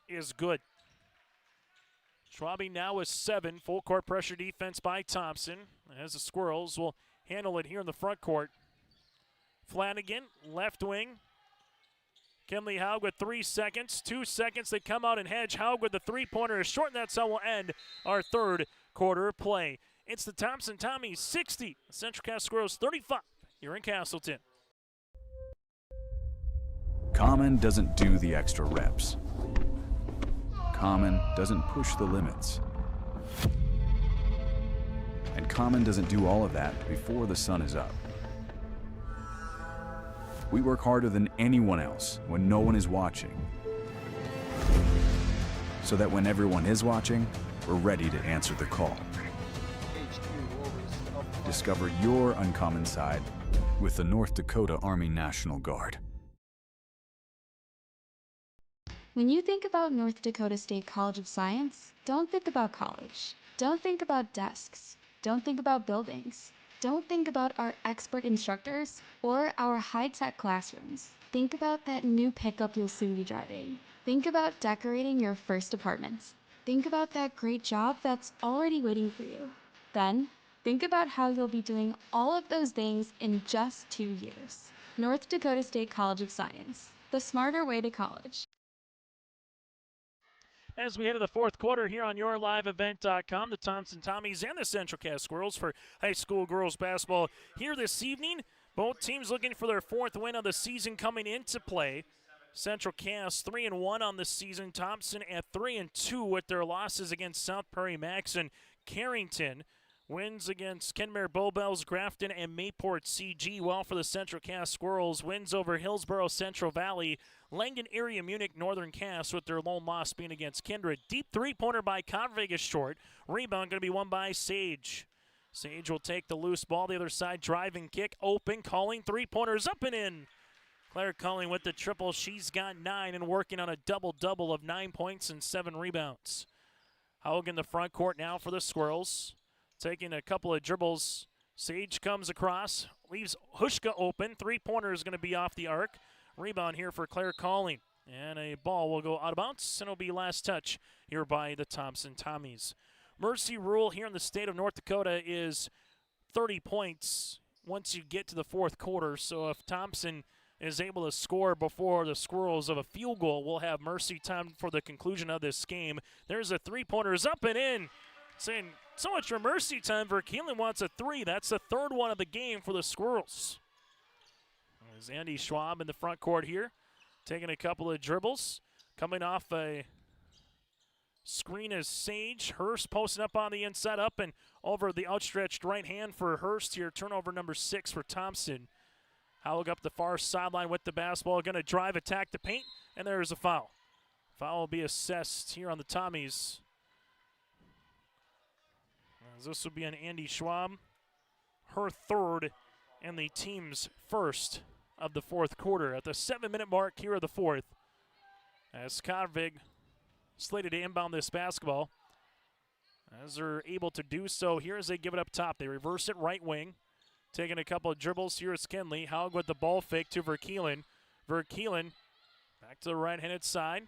is good. Schwabe now with 7. Full court pressure defense by Thompson, as the Squirrels will handle it here in the front court. Flanagan, left wing. Kinley Haug with 3 seconds. 2 seconds, they come out and hedge. Haug with the three-pointer is short, and that's how we'll end our third quarter play. It's the Thompson Tommies 60, Central Cass Squirrels 35. You're in Castleton. Common doesn't do the extra reps. Common doesn't push the limits. And Common doesn't do all of that before the sun is up. We work harder than anyone else when no one is watching, so that when everyone is watching, we're ready to answer the call. Discover your uncommon side with the North Dakota Army National Guard. When you think about North Dakota State College of Science, don't think about college. Don't think about desks. Don't think about buildings. Don't think about our expert instructors or our high-tech classrooms. Think about that new pickup you'll soon be driving. Think about decorating your first apartment. Think about that great job that's already waiting for you. Then, think about how you'll be doing all of those things in just 2 years. North Dakota State College of Science, the smarter way to college. As we head to the fourth quarter here on YourLiveEvent.com, the Thompson Tommies and the Central Cass Squirrels for high school girls basketball here this evening. Both teams looking for their 4th win of the season coming into play. Central Cass 3-1 on the season. Thompson at 3-2 with their losses against South Prairie Max and Carrington. Wins against Kenmare Bowbells, Grafton, and Mayport CG. While for the Central Cass Squirrels, wins over Hillsborough Central Valley, Langdon Area Munich, Northern Cass, with their lone loss being against Kindred. Deep three-pointer by Convig is short. Rebound going to be won by Sage. Sage will take the loose ball. The other side, driving kick, open, calling, three-pointers up and in. Claire Culling with the triple. She's got 9 and working on a double-double of 9 points and 7 rebounds. Haug in the front court now for the Squirrels. Taking a couple of dribbles. Sage comes across, leaves Hushka open. Three-pointer is going to be off the arc. Rebound here for Claire Calling. And a ball will go out of bounds, and it'll be last touch here by the Thompson Tommies. mercy rule here in the state of North Dakota is 30 points once you get to the fourth quarter. So if Thompson is able to score before the Squirrels of a field goal, we'll have mercy time for the conclusion of this game. There's a three-pointer, is up and in. Saying so much for mercy time. Verkeelen wants a three. That's the third one of the game for the Squirrels. There's Andy Schwab in the front court here, taking a couple of dribbles. Coming off a screen is Sage. Hurst posting up on the inside, up and over the outstretched right hand for Hurst here. Turnover number 6 for Thompson. Howell up the far sideline with the basketball. Going to drive, attack the paint, and there's a foul. Foul will be assessed here on the Tommies. As this will be an Andy Schwab. Her third and the team's first of the fourth quarter at the 7-minute mark here of the fourth. As Karvig slated to inbound this basketball. As they're able to do so here as they give it up top. They reverse it right wing. Taking a couple of dribbles. Here is Kenley. Haug with the ball fake to Verkeelen. Verkeelen back to the right-handed side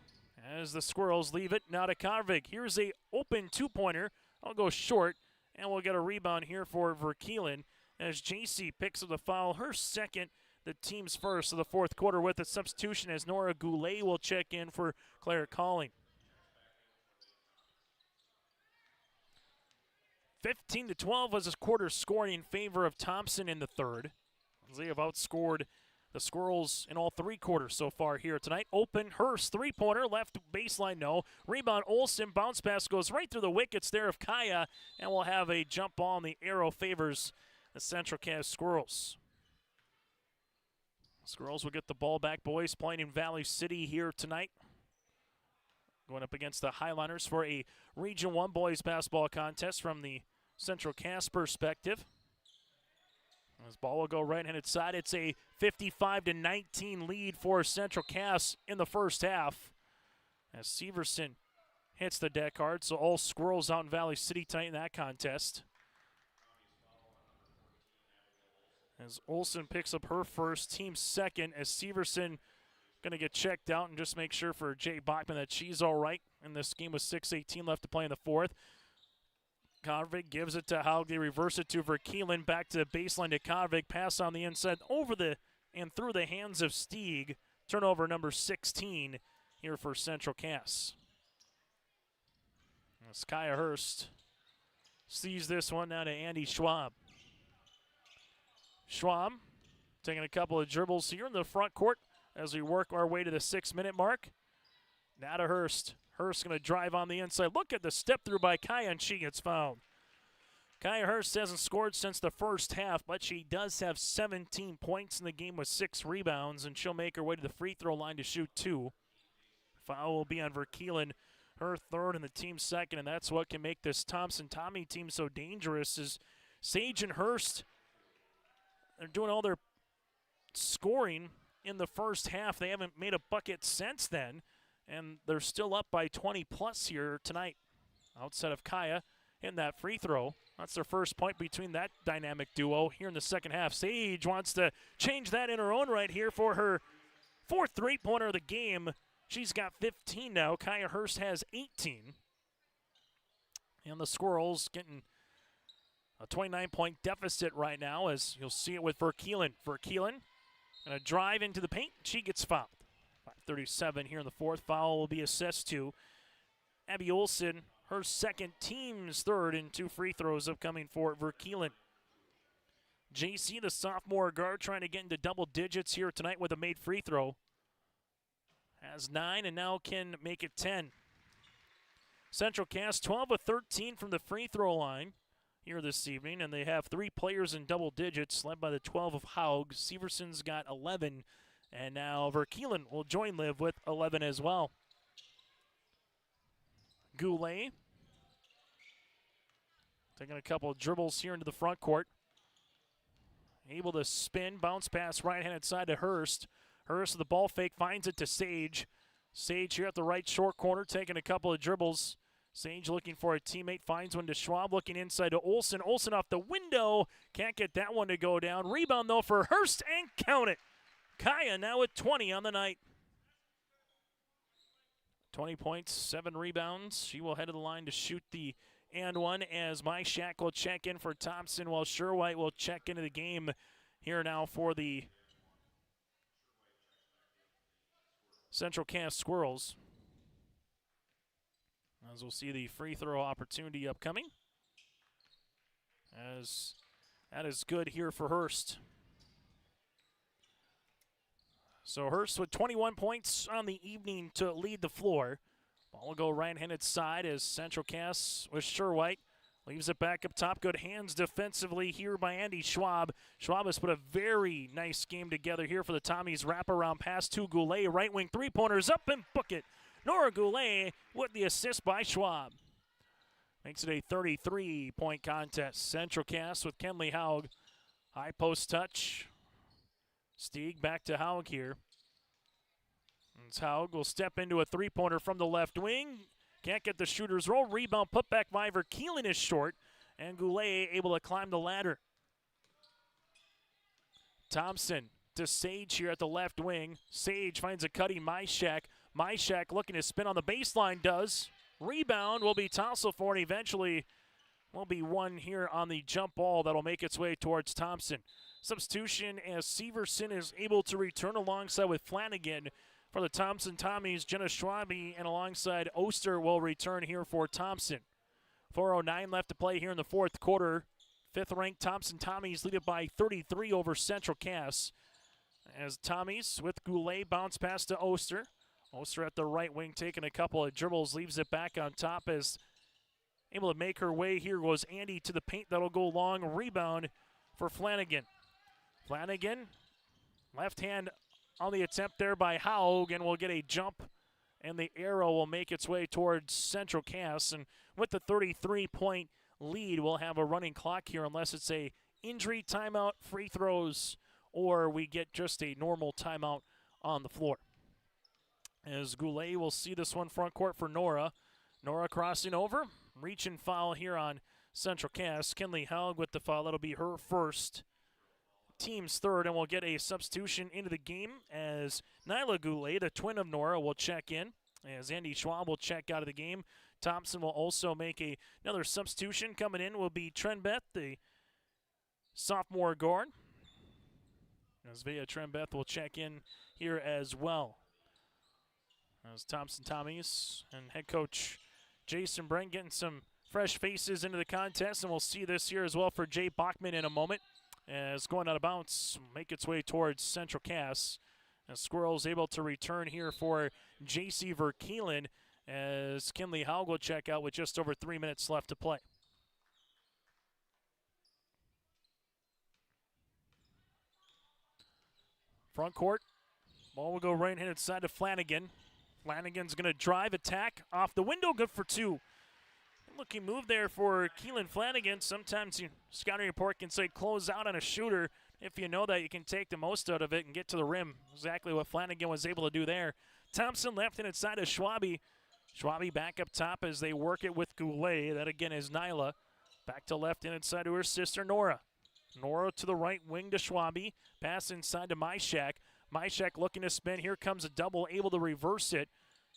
as the Squirrels leave it. Now to Karvig. Here's a open two-pointer. I'll go short, and we'll get a rebound here for Verkeelen as JC picks up the foul. Her second, the team's first of the fourth quarter with a substitution as Nora Goulet will check in for Claire Calling. 15-12 was this quarter scoring in favor of Thompson in the third. They have outscored the Squirrels in all three quarters so far here tonight. Open Hurst, three-pointer, left baseline, no. Rebound Olsen, bounce pass goes right through the wickets there of Kaya, and we'll have a jump ball, and the arrow favors the Central Cass Squirrels. Squirrels will get the ball back, boys, playing in Valley City here tonight. Going up against the Highliners for a Region 1 boys basketball contest from the Central Cass perspective. This ball will go right-handed side. It's a 55-19 lead for Central Cass in the first half. As Severson hits the deck hard, so all Squirrels out in Valley City tonight in that contest. As Olsen picks up her first, team second, as Severson going to get checked out and just make sure for Jay Bachman that she's all right in this game with 6:18 left to play in the fourth. Karvig gives it to Haug. They reverse it to Verkeelen. Back to the baseline to Karvig. Pass on the inside over the and through the hands of Stieg. Turnover number 16 here for Central Cass. Kaya Hurst sees this one now to Andy Schwab. Schwab taking a couple of dribbles here in the front court as we work our way to the 6-minute mark. Now to Hurst. Hurst going to drive on the inside. Look at the step through by Kaya, and she gets fouled. Kaya Hurst hasn't scored since the first half, but she does have 17 points in the game with 6 rebounds, and she'll make her way to the free throw line to shoot 2. Foul will be on Verkeelen, her third and the team's second, and that's what can make this Thompson-Tommy team so dangerous is Sage and Hurst, they're doing all their scoring in the first half. They haven't made a bucket since then, and they're still up by 20-plus here tonight. Outside of Kaya in that free throw. That's their first point between that dynamic duo here in the second half. Sage wants to change that in her own right here for her fourth three-pointer of the game. She's got 15 now. Kaya Hurst has 18. And the Squirrels getting a 29-point deficit right now, as you'll see it with Verkeelen. Verkeelen going to drive into the paint. She gets fouled. 5:37 here in the fourth. Foul will be assessed to Abby Olsen, her second, team's third, and 2 free throws upcoming for Verkeelen. JC, the sophomore guard, trying to get into double digits here tonight with a made free throw. Has 9 and now can make it 10. Central Cass 12 of 13 from the free throw line here this evening, and they have 3 players in double digits, led by the 12 of Haug. Severson's got 11, and now Verkeelen will join Liv with 11 as well. Goulet taking a couple of dribbles here into the front court. Able to spin, bounce pass right-handed side to Hurst. Hurst with the ball fake, finds it to Sage. Sage here at the right short corner, taking a couple of dribbles. Sage looking for a teammate, finds one to Schwab, looking inside to Olsen. Olsen off the window, can't get that one to go down. Rebound though for Hurst, and count it. Kaya now at 20 on the night. 20 points, 7 rebounds. She will head to the line to shoot the and 1 as Myshak will check in for Thompson, while Sherwhite will check into the game here now for the Central Cass Squirrels. As we'll see the free throw opportunity upcoming. As that is good here for Hurst. So Hurst with 21 points on the evening to lead the floor. Ball will go right-handed side as Central Cass with Sherwhite. Leaves it back up top. Good hands defensively here by Andy Schwab. Schwab has put a very nice game together here for the Tommies. Wraparound pass to Goulet. Right wing three-pointers up and book it. Nora Goulet with the assist by Schwab. Makes it a 33-point contest. Central Cass with Kenley Haug. High post touch. Stieg back to Haug here. And Haug will step into a three-pointer from the left wing. Can't get the shooter's roll. Rebound put back by Verkeelen is short. And Goulet able to climb the ladder. Thompson to Sage here at the left wing. Sage finds a cutting Myshak. Myshak looking to spin on the baseline, does. Rebound will be tousled for, and eventually will be one here on the jump ball that'll make its way towards Thompson. Substitution as Severson is able to return alongside with Flanagan for the Thompson Tommies. Jenna Schwabe and alongside Oster will return here for Thompson. 4:09 left to play here in the fourth quarter. Fifth-ranked Thompson Tommies lead it by 33 over Central Cass. As Tommies with Goulet bounce pass to Oster. Oster at the right wing taking a couple of dribbles, leaves it back on top as able to make her way here goes Andy to the paint. That'll go long. Rebound for Flanagan. Flanagan, left hand on the attempt there by Haug, and will get a jump, and the arrow will make its way towards Central Cass. And with the 33-point lead, we'll have a running clock here unless it's a injury timeout, free throws, or we get just a normal timeout on the floor. As Goulet will see this one front court for Nora. Nora crossing over, reach and foul here on Central Cass. Kenley Haug with the foul. That'll be her first. Team's third, and we'll get a substitution into the game as Nyla Goulet, the twin of Nora, will check in. As Andy Schwab will check out of the game. Thompson will also make another substitution. Coming in will be Trenbeth, the sophomore guard. As Vea Trenbeth will check in here as well. As Thompson Tommies and head coach Jason Brent getting some fresh faces into the contest, and we'll see this here as well for Jay Bachman in a moment. As going out of bounds, make its way towards Central Cass. And Squirrels able to return here for J.C. Verkeelen as Kenley Haug will check out with just over 3 minutes left to play. Front court, ball will go right-handed side to Flanagan. Flanagan's going to drive, attack, off the window, good for two. Looking move there for Keelan Flanagan. Sometimes scouting report can say close out on a shooter. If you know that, you can take the most out of it and get to the rim. Exactly what Flanagan was able to do there. Thompson left-handed side of Schwabe. Schwabe back up top as they work it with Goulet. That again is Nyla. Back to left-handed side to her sister Nora. Nora to the right wing to Schwabe. Pass inside to Myshak. Myshak looking to spin. Here comes a double, able to reverse it.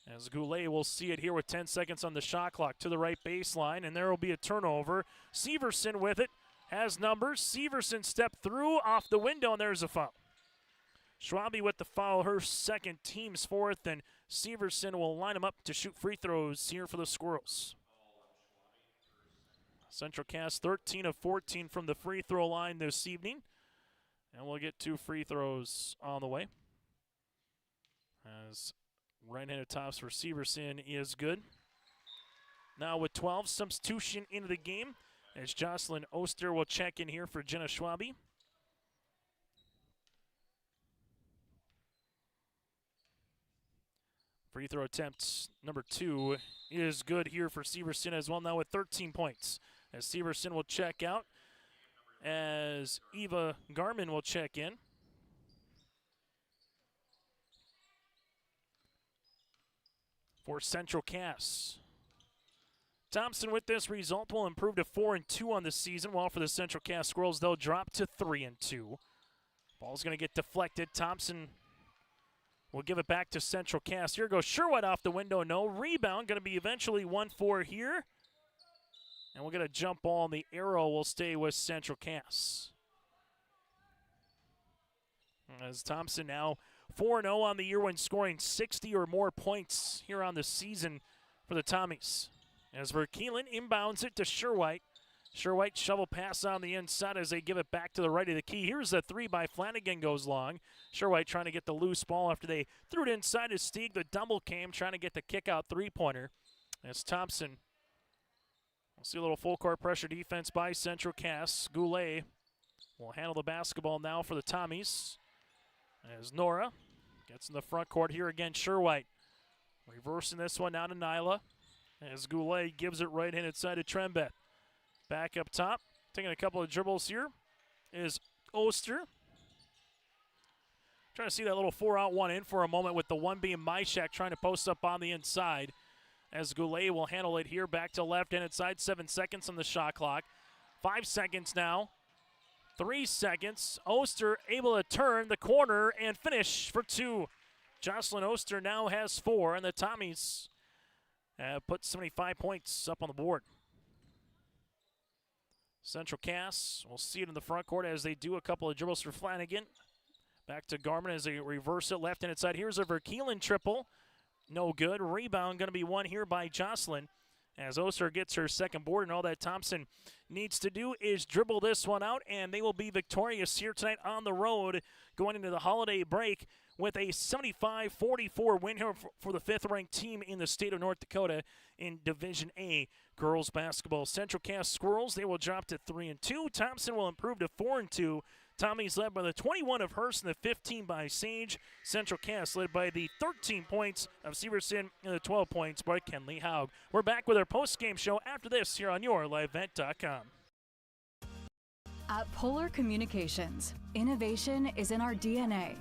As Goulet will see it here with 10 seconds on the shot clock to the right baseline, and there will be a turnover. Severson with it, has numbers. Severson stepped through off the window, and there's a foul. Schwabe with the foul, her second, team's fourth, and Severson will line him up to shoot free throws here for the Squirrels. Central Cass 13 of 14 from the free throw line this evening, and we'll get 2 free throws on the way. As right-handed tops for Severson is good. Now with 12, substitution into the game as Jocelyn Oster will check in here for Jenna Schwabe. Free throw attempt number 2 is good here for Severson as well, now with 13 points. As Severson will check out, as Eva Garman will check in. For Central Cass. Thompson with this result will improve to 4-2 on the season, while for the Central Cass Squirrels, they'll drop to 3-2. Ball's going to get deflected. Thompson will give it back to Central Cass. Here goes Sherwood off the window. No rebound. Going to be eventually 1-4 here. And we'll get a jump ball, and the arrow will stay with Central Cass. As Thompson now 4-0 on the year when scoring 60 or more points here on the season for the Tommies. As Verkeelen inbounds it to Sherwhite. Sherwhite shovel pass on the inside as they give it back to the right of the key. Here's a three by Flanagan, goes long. Sherwhite trying to get the loose ball after they threw it inside to Stieg. The double came, trying to get the kick out three-pointer. As Thompson, we'll see a little full court pressure defense by Central Cass. Goulet will handle the basketball now for the Tommies. As Nora gets in the front court here again, Sherwhite reversing this one now to Nyla. As Goulet gives it right-handed side to Trembet. Back up top, taking a couple of dribbles here is Oster. Trying to see that little 4-out-1 in for a moment with the one being Myshak trying to post up on the inside. As Goulet will handle it here, back to left-handed side, 7 seconds on the shot clock. 5 seconds now. 3 seconds. Oster able to turn the corner and finish for 2. Jocelyn Oster now has 4, and the Tommies put 75 points up on the board. Central Cass will see it in the front court as they do a couple of dribbles for Flanagan. Back to Garmin as they reverse it left-handed side. Here's a Verkeelen triple. No good. Rebound going to be won here by Jocelyn. As Oster gets her second board, and all that Thompson needs to do is dribble this one out, and they will be victorious here tonight on the road going into the holiday break with a 75-44 win here for the 5th-ranked team in the state of North Dakota in Division A girls basketball. Central Cass Squirrels, they will drop to 3-2. Thompson will improve to 4-2. Tommies led by the 21 of Hurst and the 15 by Sage. Central Cass led by the 13 points of Severson and the 12 points by Kenley Haug. We're back with our post-game show after this here on YourLiveVent.com. At Polar Communications, innovation is in our DNA.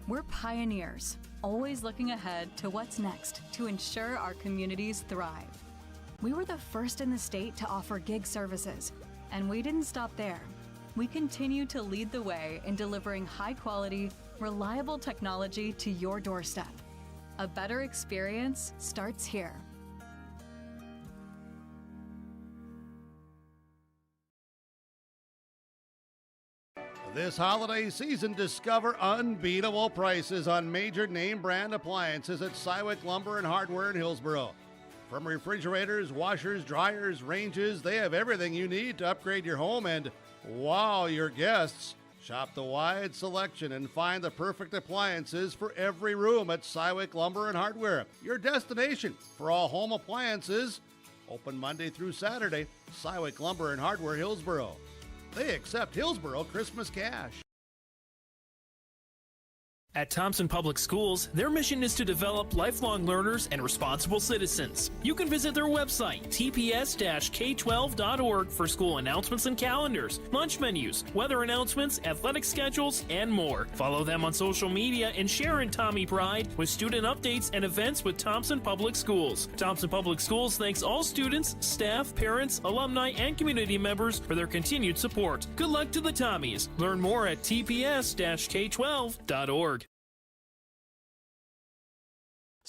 We're pioneers, always looking ahead to what's next to ensure our communities thrive. We were the first in the state to offer gig services, and we didn't stop there. We continue to lead the way in delivering high-quality, reliable technology to your doorstep. A better experience starts here. This holiday season, discover unbeatable prices on major name brand appliances at Cywick Lumber and Hardware in Hillsboro. From refrigerators, washers, dryers, ranges, they have everything you need to upgrade your home and wow your guests. Shop the wide selection and find the perfect appliances for every room at Cywick Lumber and Hardware, your destination for all home appliances. Open Monday through Saturday, Cywick Lumber and Hardware, Hillsboro. They accept Hillsboro Christmas cash. At Thompson Public Schools, their mission is to develop lifelong learners and responsible citizens. You can visit their website, tps-k12.org, for school announcements and calendars, lunch menus, weather announcements, athletic schedules, and more. Follow them on social media and share in Tommy Pride with student updates and events with Thompson Public Schools. Thompson Public Schools thanks all students, staff, parents, alumni, and community members for their continued support. Good luck to the Tommies. Learn more at tps-k12.org.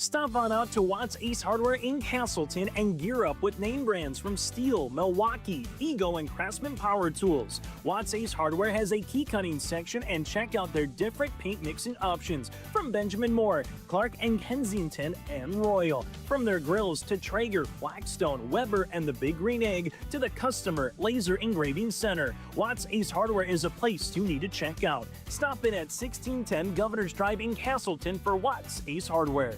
Stop on out to Watts Ace Hardware in Castleton and gear up with name brands from Steel, Milwaukee, Ego, and Craftsman Power Tools. Watts Ace Hardware has a key cutting section, and check out their different paint mixing options from Benjamin Moore, Clark and Kensington, and Royal. From their grills to Traeger, Blackstone, Weber, and the Big Green Egg to the Customer Laser Engraving Center, Watts Ace Hardware is a place you need to check out. Stop in at 1610 Governor's Drive in Castleton for Watts Ace Hardware.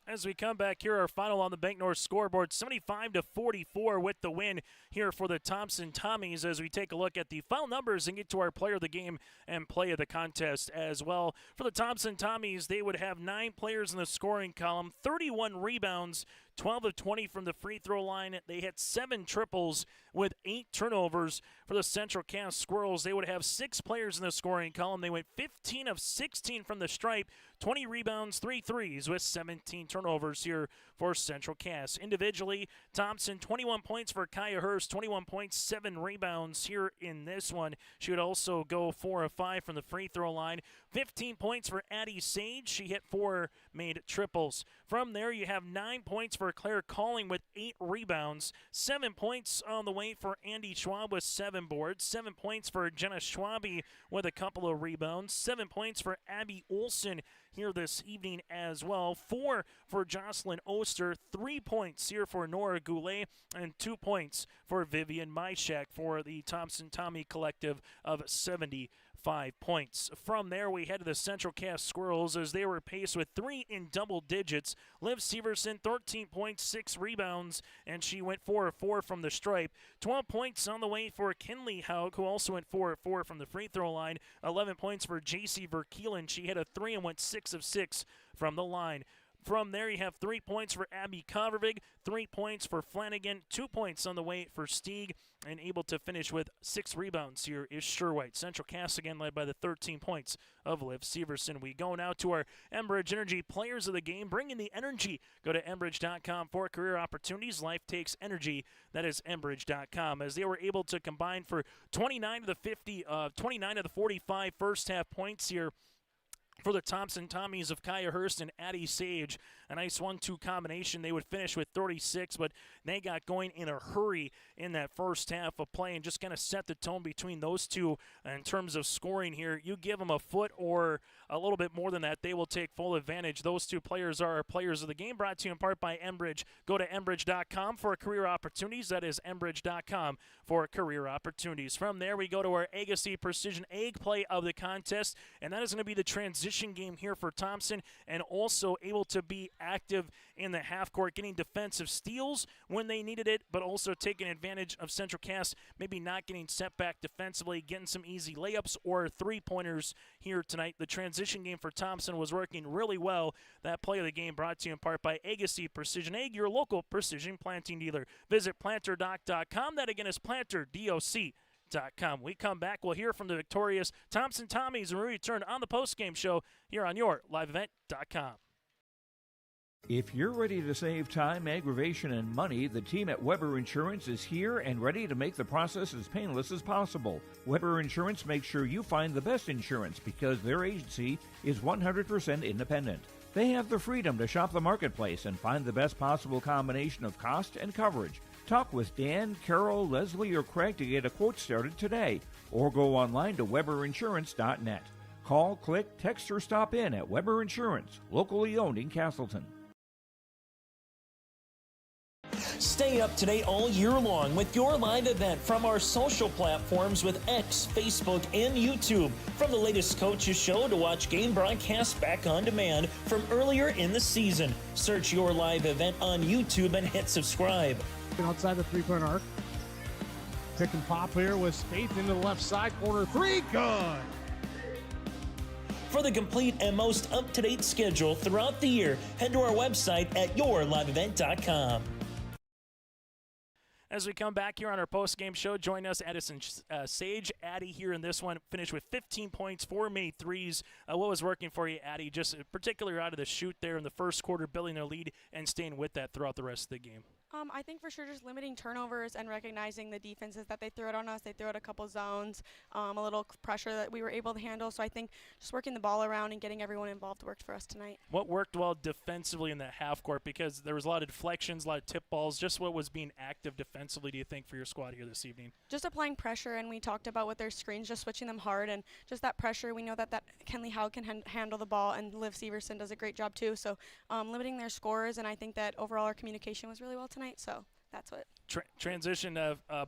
As we come back here, our final on the Bank North scoreboard, 75-44 with the win here for the Thompson Tommies, as we take a look at the final numbers and get to our player of the game and play of the contest as well. For the Thompson Tommies, they would have 9 players in the scoring column, 31 rebounds, 12 of 20 from the free throw line. They hit 7 triples with 8 turnovers. For the Central Cass Squirrels, they would have 6 players in the scoring column. They went 15 of 16 from the stripe, 20 rebounds, 3 threes with 17 turnovers here for Central Cass. Individually, Thompson, 21 points for Kaya Hurst, 21 points, 7 rebounds here in this one. She would also go 4 of 5 from the free throw line. 15 points for Addie Sage. She hit 4 made triples. From there, you have 9 points for for Claire Calling with 8 rebounds. 7 points on the way for Andy Schwab with 7 boards. 7 points for Jenna Schwabe with a couple of rebounds. 7 points for Abby Olson here this evening as well. 4 for Jocelyn Oster. 3 points here for Nora Goulet. And 2 points for Vivian Myshak for the Thompson Tommy collective of 75 points. From there, we head to the Central Cass Squirrels as they were paced with 3 in double digits. Liv Severson, 13 points, 6 rebounds, and she went 4 of 4 from the stripe. 12 points on the way for Kinley Haug, who also went 4 of 4 from the free throw line. 11 points for JC Verkeelen. She hit a 3 and went 6 of 6 from the line. From there, you have 3 points for Abby Covervig, 3 points for Flanagan, 2 points on the way for Stieg, and able to finish with 6 rebounds here is Sherwhite. Central Cass again led by the 13 points of Liv Severson. We go now to our Enbridge Energy Players of the Game. Bring in the energy. Go to Enbridge.com for career opportunities. Life takes energy. That is Enbridge.com. As they were able to combine for 29 of the 45 first half points here for the Thompson Tommies of Kaya Hurst and Addie Sage. A nice 1-2 combination. They would finish with 36, but they got going in a hurry in that first half of play and just kind of set the tone between those two in terms of scoring here. You give them a foot or a little bit more than that, they will take full advantage. Those two players are our players of the game, brought to you in part by Enbridge. Go to Enbridge.com for career opportunities. That is Enbridge.com for career opportunities. From there, we go to our Agassiz Precision Egg play of the contest, and that is going to be the transition game here for Thompson, and also able to be active in the half court, getting defensive steals when they needed it, but also taking advantage of Central Cass maybe not getting set back defensively, getting some easy layups or three-pointers here tonight. The transition game for Thompson was working really well. That play of the game brought to you in part by Agassiz Precision Egg, your local precision planting dealer. Visit planterdoc.com. That again is planterdoc.com. We come back, we'll hear from the victorious Thompson Tommies when we return on the postgame show here on your liveevent.com. If you're ready to save time, aggravation, and money, the team at Weber Insurance is here and ready to make the process as painless as possible. Weber Insurance makes sure you find the best insurance because their agency is 100% independent. They have the freedom to shop the marketplace and find the best possible combination of cost and coverage. Talk with Dan, Carol, Leslie, or Craig to get a quote started today, or go online to weberinsurance.net. Call, click, text, or stop in at Weber Insurance, locally owned in Castleton. Stay up to date all year long with your live event from our social platforms with X, Facebook, and YouTube. From the latest coaches show to watch game broadcasts back on demand from earlier in the season. Search your live event on YouTube and hit subscribe. Outside the three-point arc. Pick and pop here with Spaeth into the left side corner. 3, good. For the complete and most up-to-date schedule throughout the year, head to our website at yourliveevent.com. As we come back here on our post-game show, join us, Addison Sage. Addie here in this one finished with 15 points, 4 made threes. What was working for you, Addie, just particularly out of the shoot there in the first quarter, building their lead and staying with that throughout the rest of the game? I think for sure just limiting turnovers and recognizing the defenses that they threw it on us. They threw out a couple zones, a little pressure that we were able to handle. So I think just working the ball around and getting everyone involved worked for us tonight. What worked well defensively in that half court? Because there was a lot of deflections, a lot of tip balls. Just what was being active defensively, do you think, for your squad here this evening? Just applying pressure, and we talked about with their screens, just switching them hard, and just that pressure. We know that Kenley Howe can handle the ball, and Liv Severson does a great job too. So limiting their scores, and I think that overall our communication was really well tonight. So that's what. Transition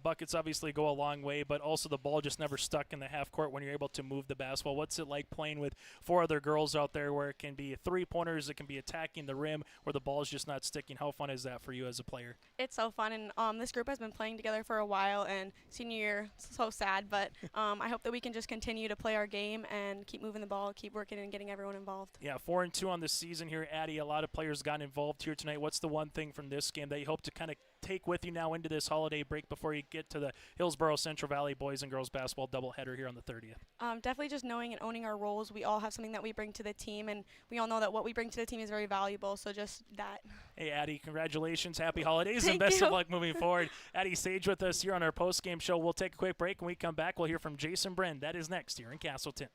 buckets obviously go a long way, but also the ball just never stuck in the half court when you're able to move the basketball. What's it like playing with 4 other girls out there where it can be three-pointers, it can be attacking the rim, where the ball is just not sticking? How fun is that for you as a player? It's so fun, and this group has been playing together for a while, and senior year, so sad, but I hope that we can just continue to play our game and keep moving the ball, keep working and getting everyone involved. Yeah, 4-2 on the season here, Addie. A lot of players got involved here tonight. What's the one thing from this game that you hope to kind of take with you now into this holiday break before you get to the Hillsborough Central Valley boys and girls basketball doubleheader here on the 30th? Definitely just knowing and owning our roles. We all have something that we bring to the team, and we all know that what we bring to the team is very valuable, so just that. Hey, Addie, congratulations. Happy holidays, Thank and best you. of luck moving forward. Addie Sage with us here on our post-game show. We'll take a quick break. When we come back, we'll hear from Jason Bren. That is next here in Castleton.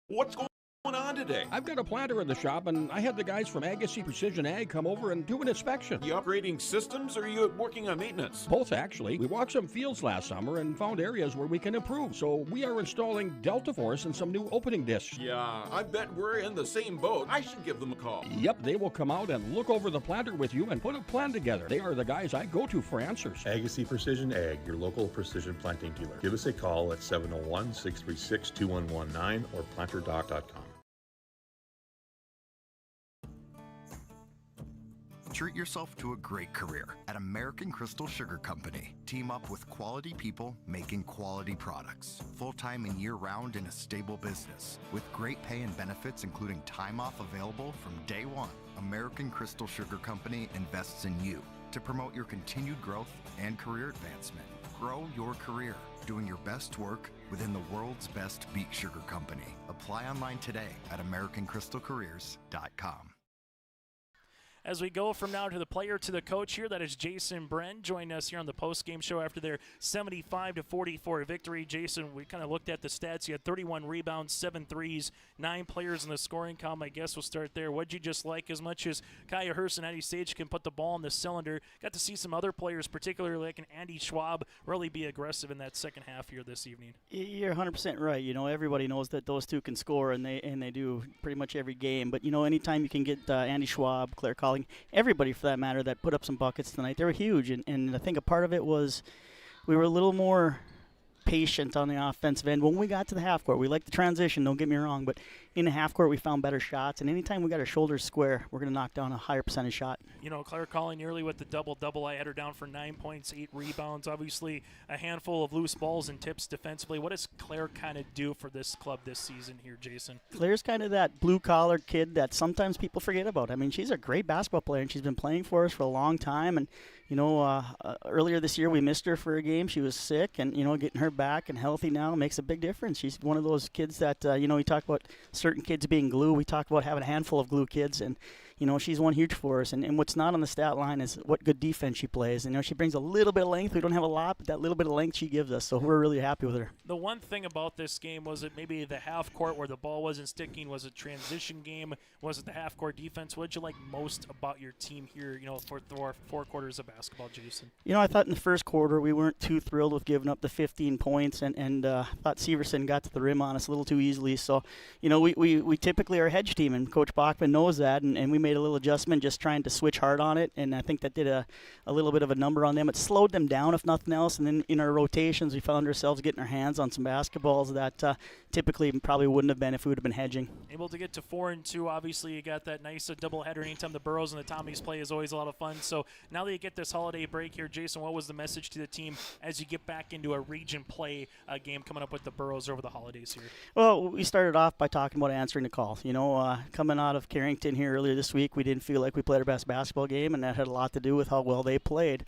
What's going on today? I've got a planter in the shop, and I had the guys from Agassi Precision Ag come over and do an inspection. You upgrading systems, or are you working on maintenance? Both, actually. We walked some fields last summer and found areas where we can improve. So we are installing Delta Force and some new opening discs. Yeah, I bet we're in the same boat. I should give them a call. Yep, they will come out and look over the planter with you and put a plan together. They are the guys I go to for answers. Agassi Precision Ag, your local precision planting dealer. Give us a call at 701-636-2119 or planterdoc.com. Treat yourself to a great career at American Crystal Sugar Company. Team up with quality people making quality products. Full-time and year-round in a stable business. With great pay and benefits including time off available from day one. American Crystal Sugar Company invests in you to promote your continued growth and career advancement. Grow your career doing your best work within the world's best beet sugar company. Apply online today at AmericanCrystalCareers.com. As we go from now to the player to the coach here, that is Jason Bren joining us here on the post-game show after their 75-44 victory. Jason, we kind of looked at the stats. You had 31 rebounds, 7 threes, 9 players in the scoring column. I guess we'll start there. What'd you just like as much as Kaya Hurst and Eddie Sage can put the ball in the cylinder? Got to see some other players, particularly like an Andy Schwab, really be aggressive in that second half here this evening. You're 100% right. You know, everybody knows that those two can score, and they do pretty much every game. But, you know, anytime you can get Andy Schwab, Claire Colling, everybody for that matter that put up some buckets tonight, they were huge. And I think a part of it was we were a little more patient on the offensive end when we got to the half court. We liked the transition, don't get me wrong, but in the half court we found better shots, and anytime we got our shoulders square, we're going to knock down a higher percentage shot. You know, Claire Colling early with the double-double. I had her down for 9 points, 8 rebounds, obviously a handful of loose balls and tips defensively. What does Claire kind of do for this club this season here, Jason? Claire's kind of that blue-collar kid that sometimes people forget about. I mean, she's a great basketball player, and she's been playing for us for a long time, and you know, earlier this year we missed her for a game. She was sick, and, you know, getting her back and healthy now makes a big difference. She's one of those kids that, you know, we talk about certain kids being glue. We talk about having a handful of glue kids, and, you know, she's one huge for us. And what's not on the stat line is what good defense she plays. And, you know, she brings a little bit of length. We don't have a lot, but that little bit of length she gives us, so we're really happy with her. The one thing about this game was it maybe the half court where the ball wasn't sticking. Was it transition game? Was it the half court defense? What did you like most about your team here, you know, for 4 quarters of basketball, Jason? You know, I thought in the first quarter we weren't too thrilled with giving up the 15 points, and thought Severson got to the rim on us a little too easily. So, you know, we typically are a hedge team, and Coach Bachman knows that, and we made a little adjustment just trying to switch hard on it, and I think that did a little bit of a number on them. It slowed them down, if nothing else, and then in our rotations we found ourselves getting our hands on some basketballs that typically probably wouldn't have been if we would have been hedging. Able to get to 4-2. Obviously, you got that nice doubleheader anytime the Burrows and the Tommies play is always a lot of fun. So now that you get this holiday break here, Jason, what was the message to the team as you get back into a region play game coming up with the Burrows over the holidays here? Well, we started off by talking about answering the call. You know, coming out of Carrington here earlier this week, we didn't feel like we played our best basketball game, and that had a lot to do with how well they played.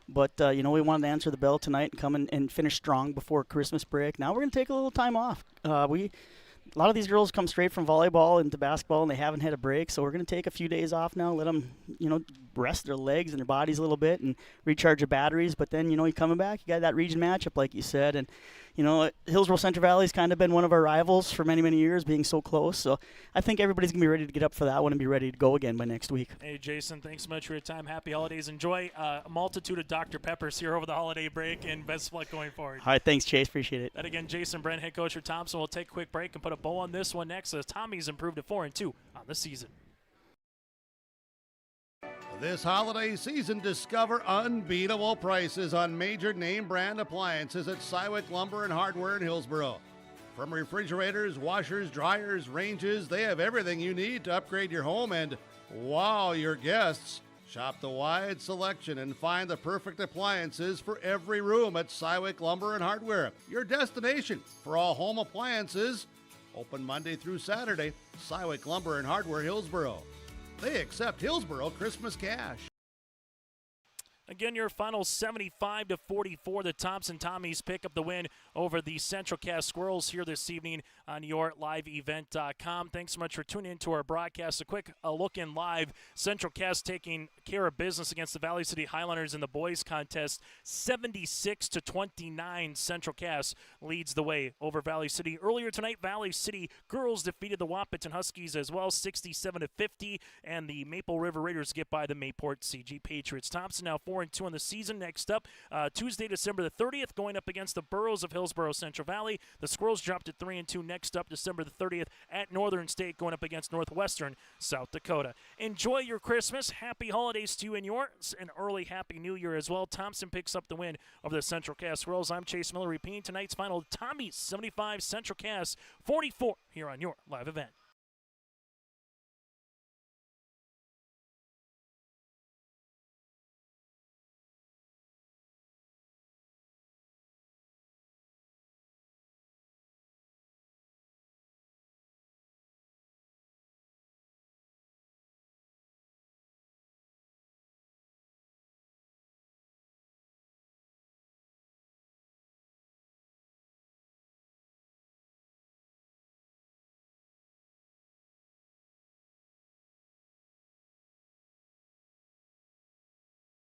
But, you know, we wanted to answer the bell tonight and come and finish strong before Christmas break. Now we're going to take a little time off. A lot of these girls come straight from volleyball into basketball, and they haven't had a break, so we're going to take a few days off now, let them, you know, rest their legs and their bodies a little bit and recharge their batteries. But then, you know, you're coming back, you got that region matchup, like you said, and, you know, Hillsborough Central Valley's kind of been one of our rivals for many, many years, being so close. So I think everybody's going to be ready to get up for that one and be ready to go again by next week. Hey, Jason, thanks so much for your time. Happy holidays. Enjoy a multitude of Dr. Peppers here over the holiday break, and best of luck going forward. All right, thanks, Chase. Appreciate it. That again, Jason Brent, head coach for Thompson. We'll take a quick break and put a bow on this one next as Tommies improved to 4-2 on the season. This holiday season, discover unbeatable prices on major name brand appliances at Cywick Lumber and Hardware in Hillsborough. From refrigerators, washers, dryers, ranges, they have everything you need to upgrade your home and wow your guests. Shop the wide selection and find the perfect appliances for every room at Cywick Lumber and Hardware, your destination for all home appliances. Open Monday through Saturday, Cywick Lumber and Hardware, Hillsborough. They accept Hillsborough Christmas cash. Again, your final 75-44. The Thompson Tommies pick up the win over the Central Cass Squirrels here this evening on yourliveevent.com. Thanks so much for tuning in to our broadcast. A quick look in live. Central Cass taking care of business against the Valley City Highlanders in the boys contest. 76-29. Central Cass leads the way over Valley City. Earlier tonight, Valley City girls defeated the Wahpeton Huskies as well, 67-50. And the Maple River Raiders get by the Mayport CG Patriots. Thompson now 4-2 in the season. Next up, Tuesday, December the 30th, going up against the Burros of Hillsborough Central Valley. The Squirrels dropped to 3-2. Next up, December the 30th at Northern State, going up against Northwestern South Dakota. Enjoy your Christmas. Happy holidays to you and yours. An early Happy New Year as well. Thompson picks up the win over the Central Cass Squirrels. I'm Chase Miller repeating tonight's final. Tommies 75, Central Cass 44 here on your live event.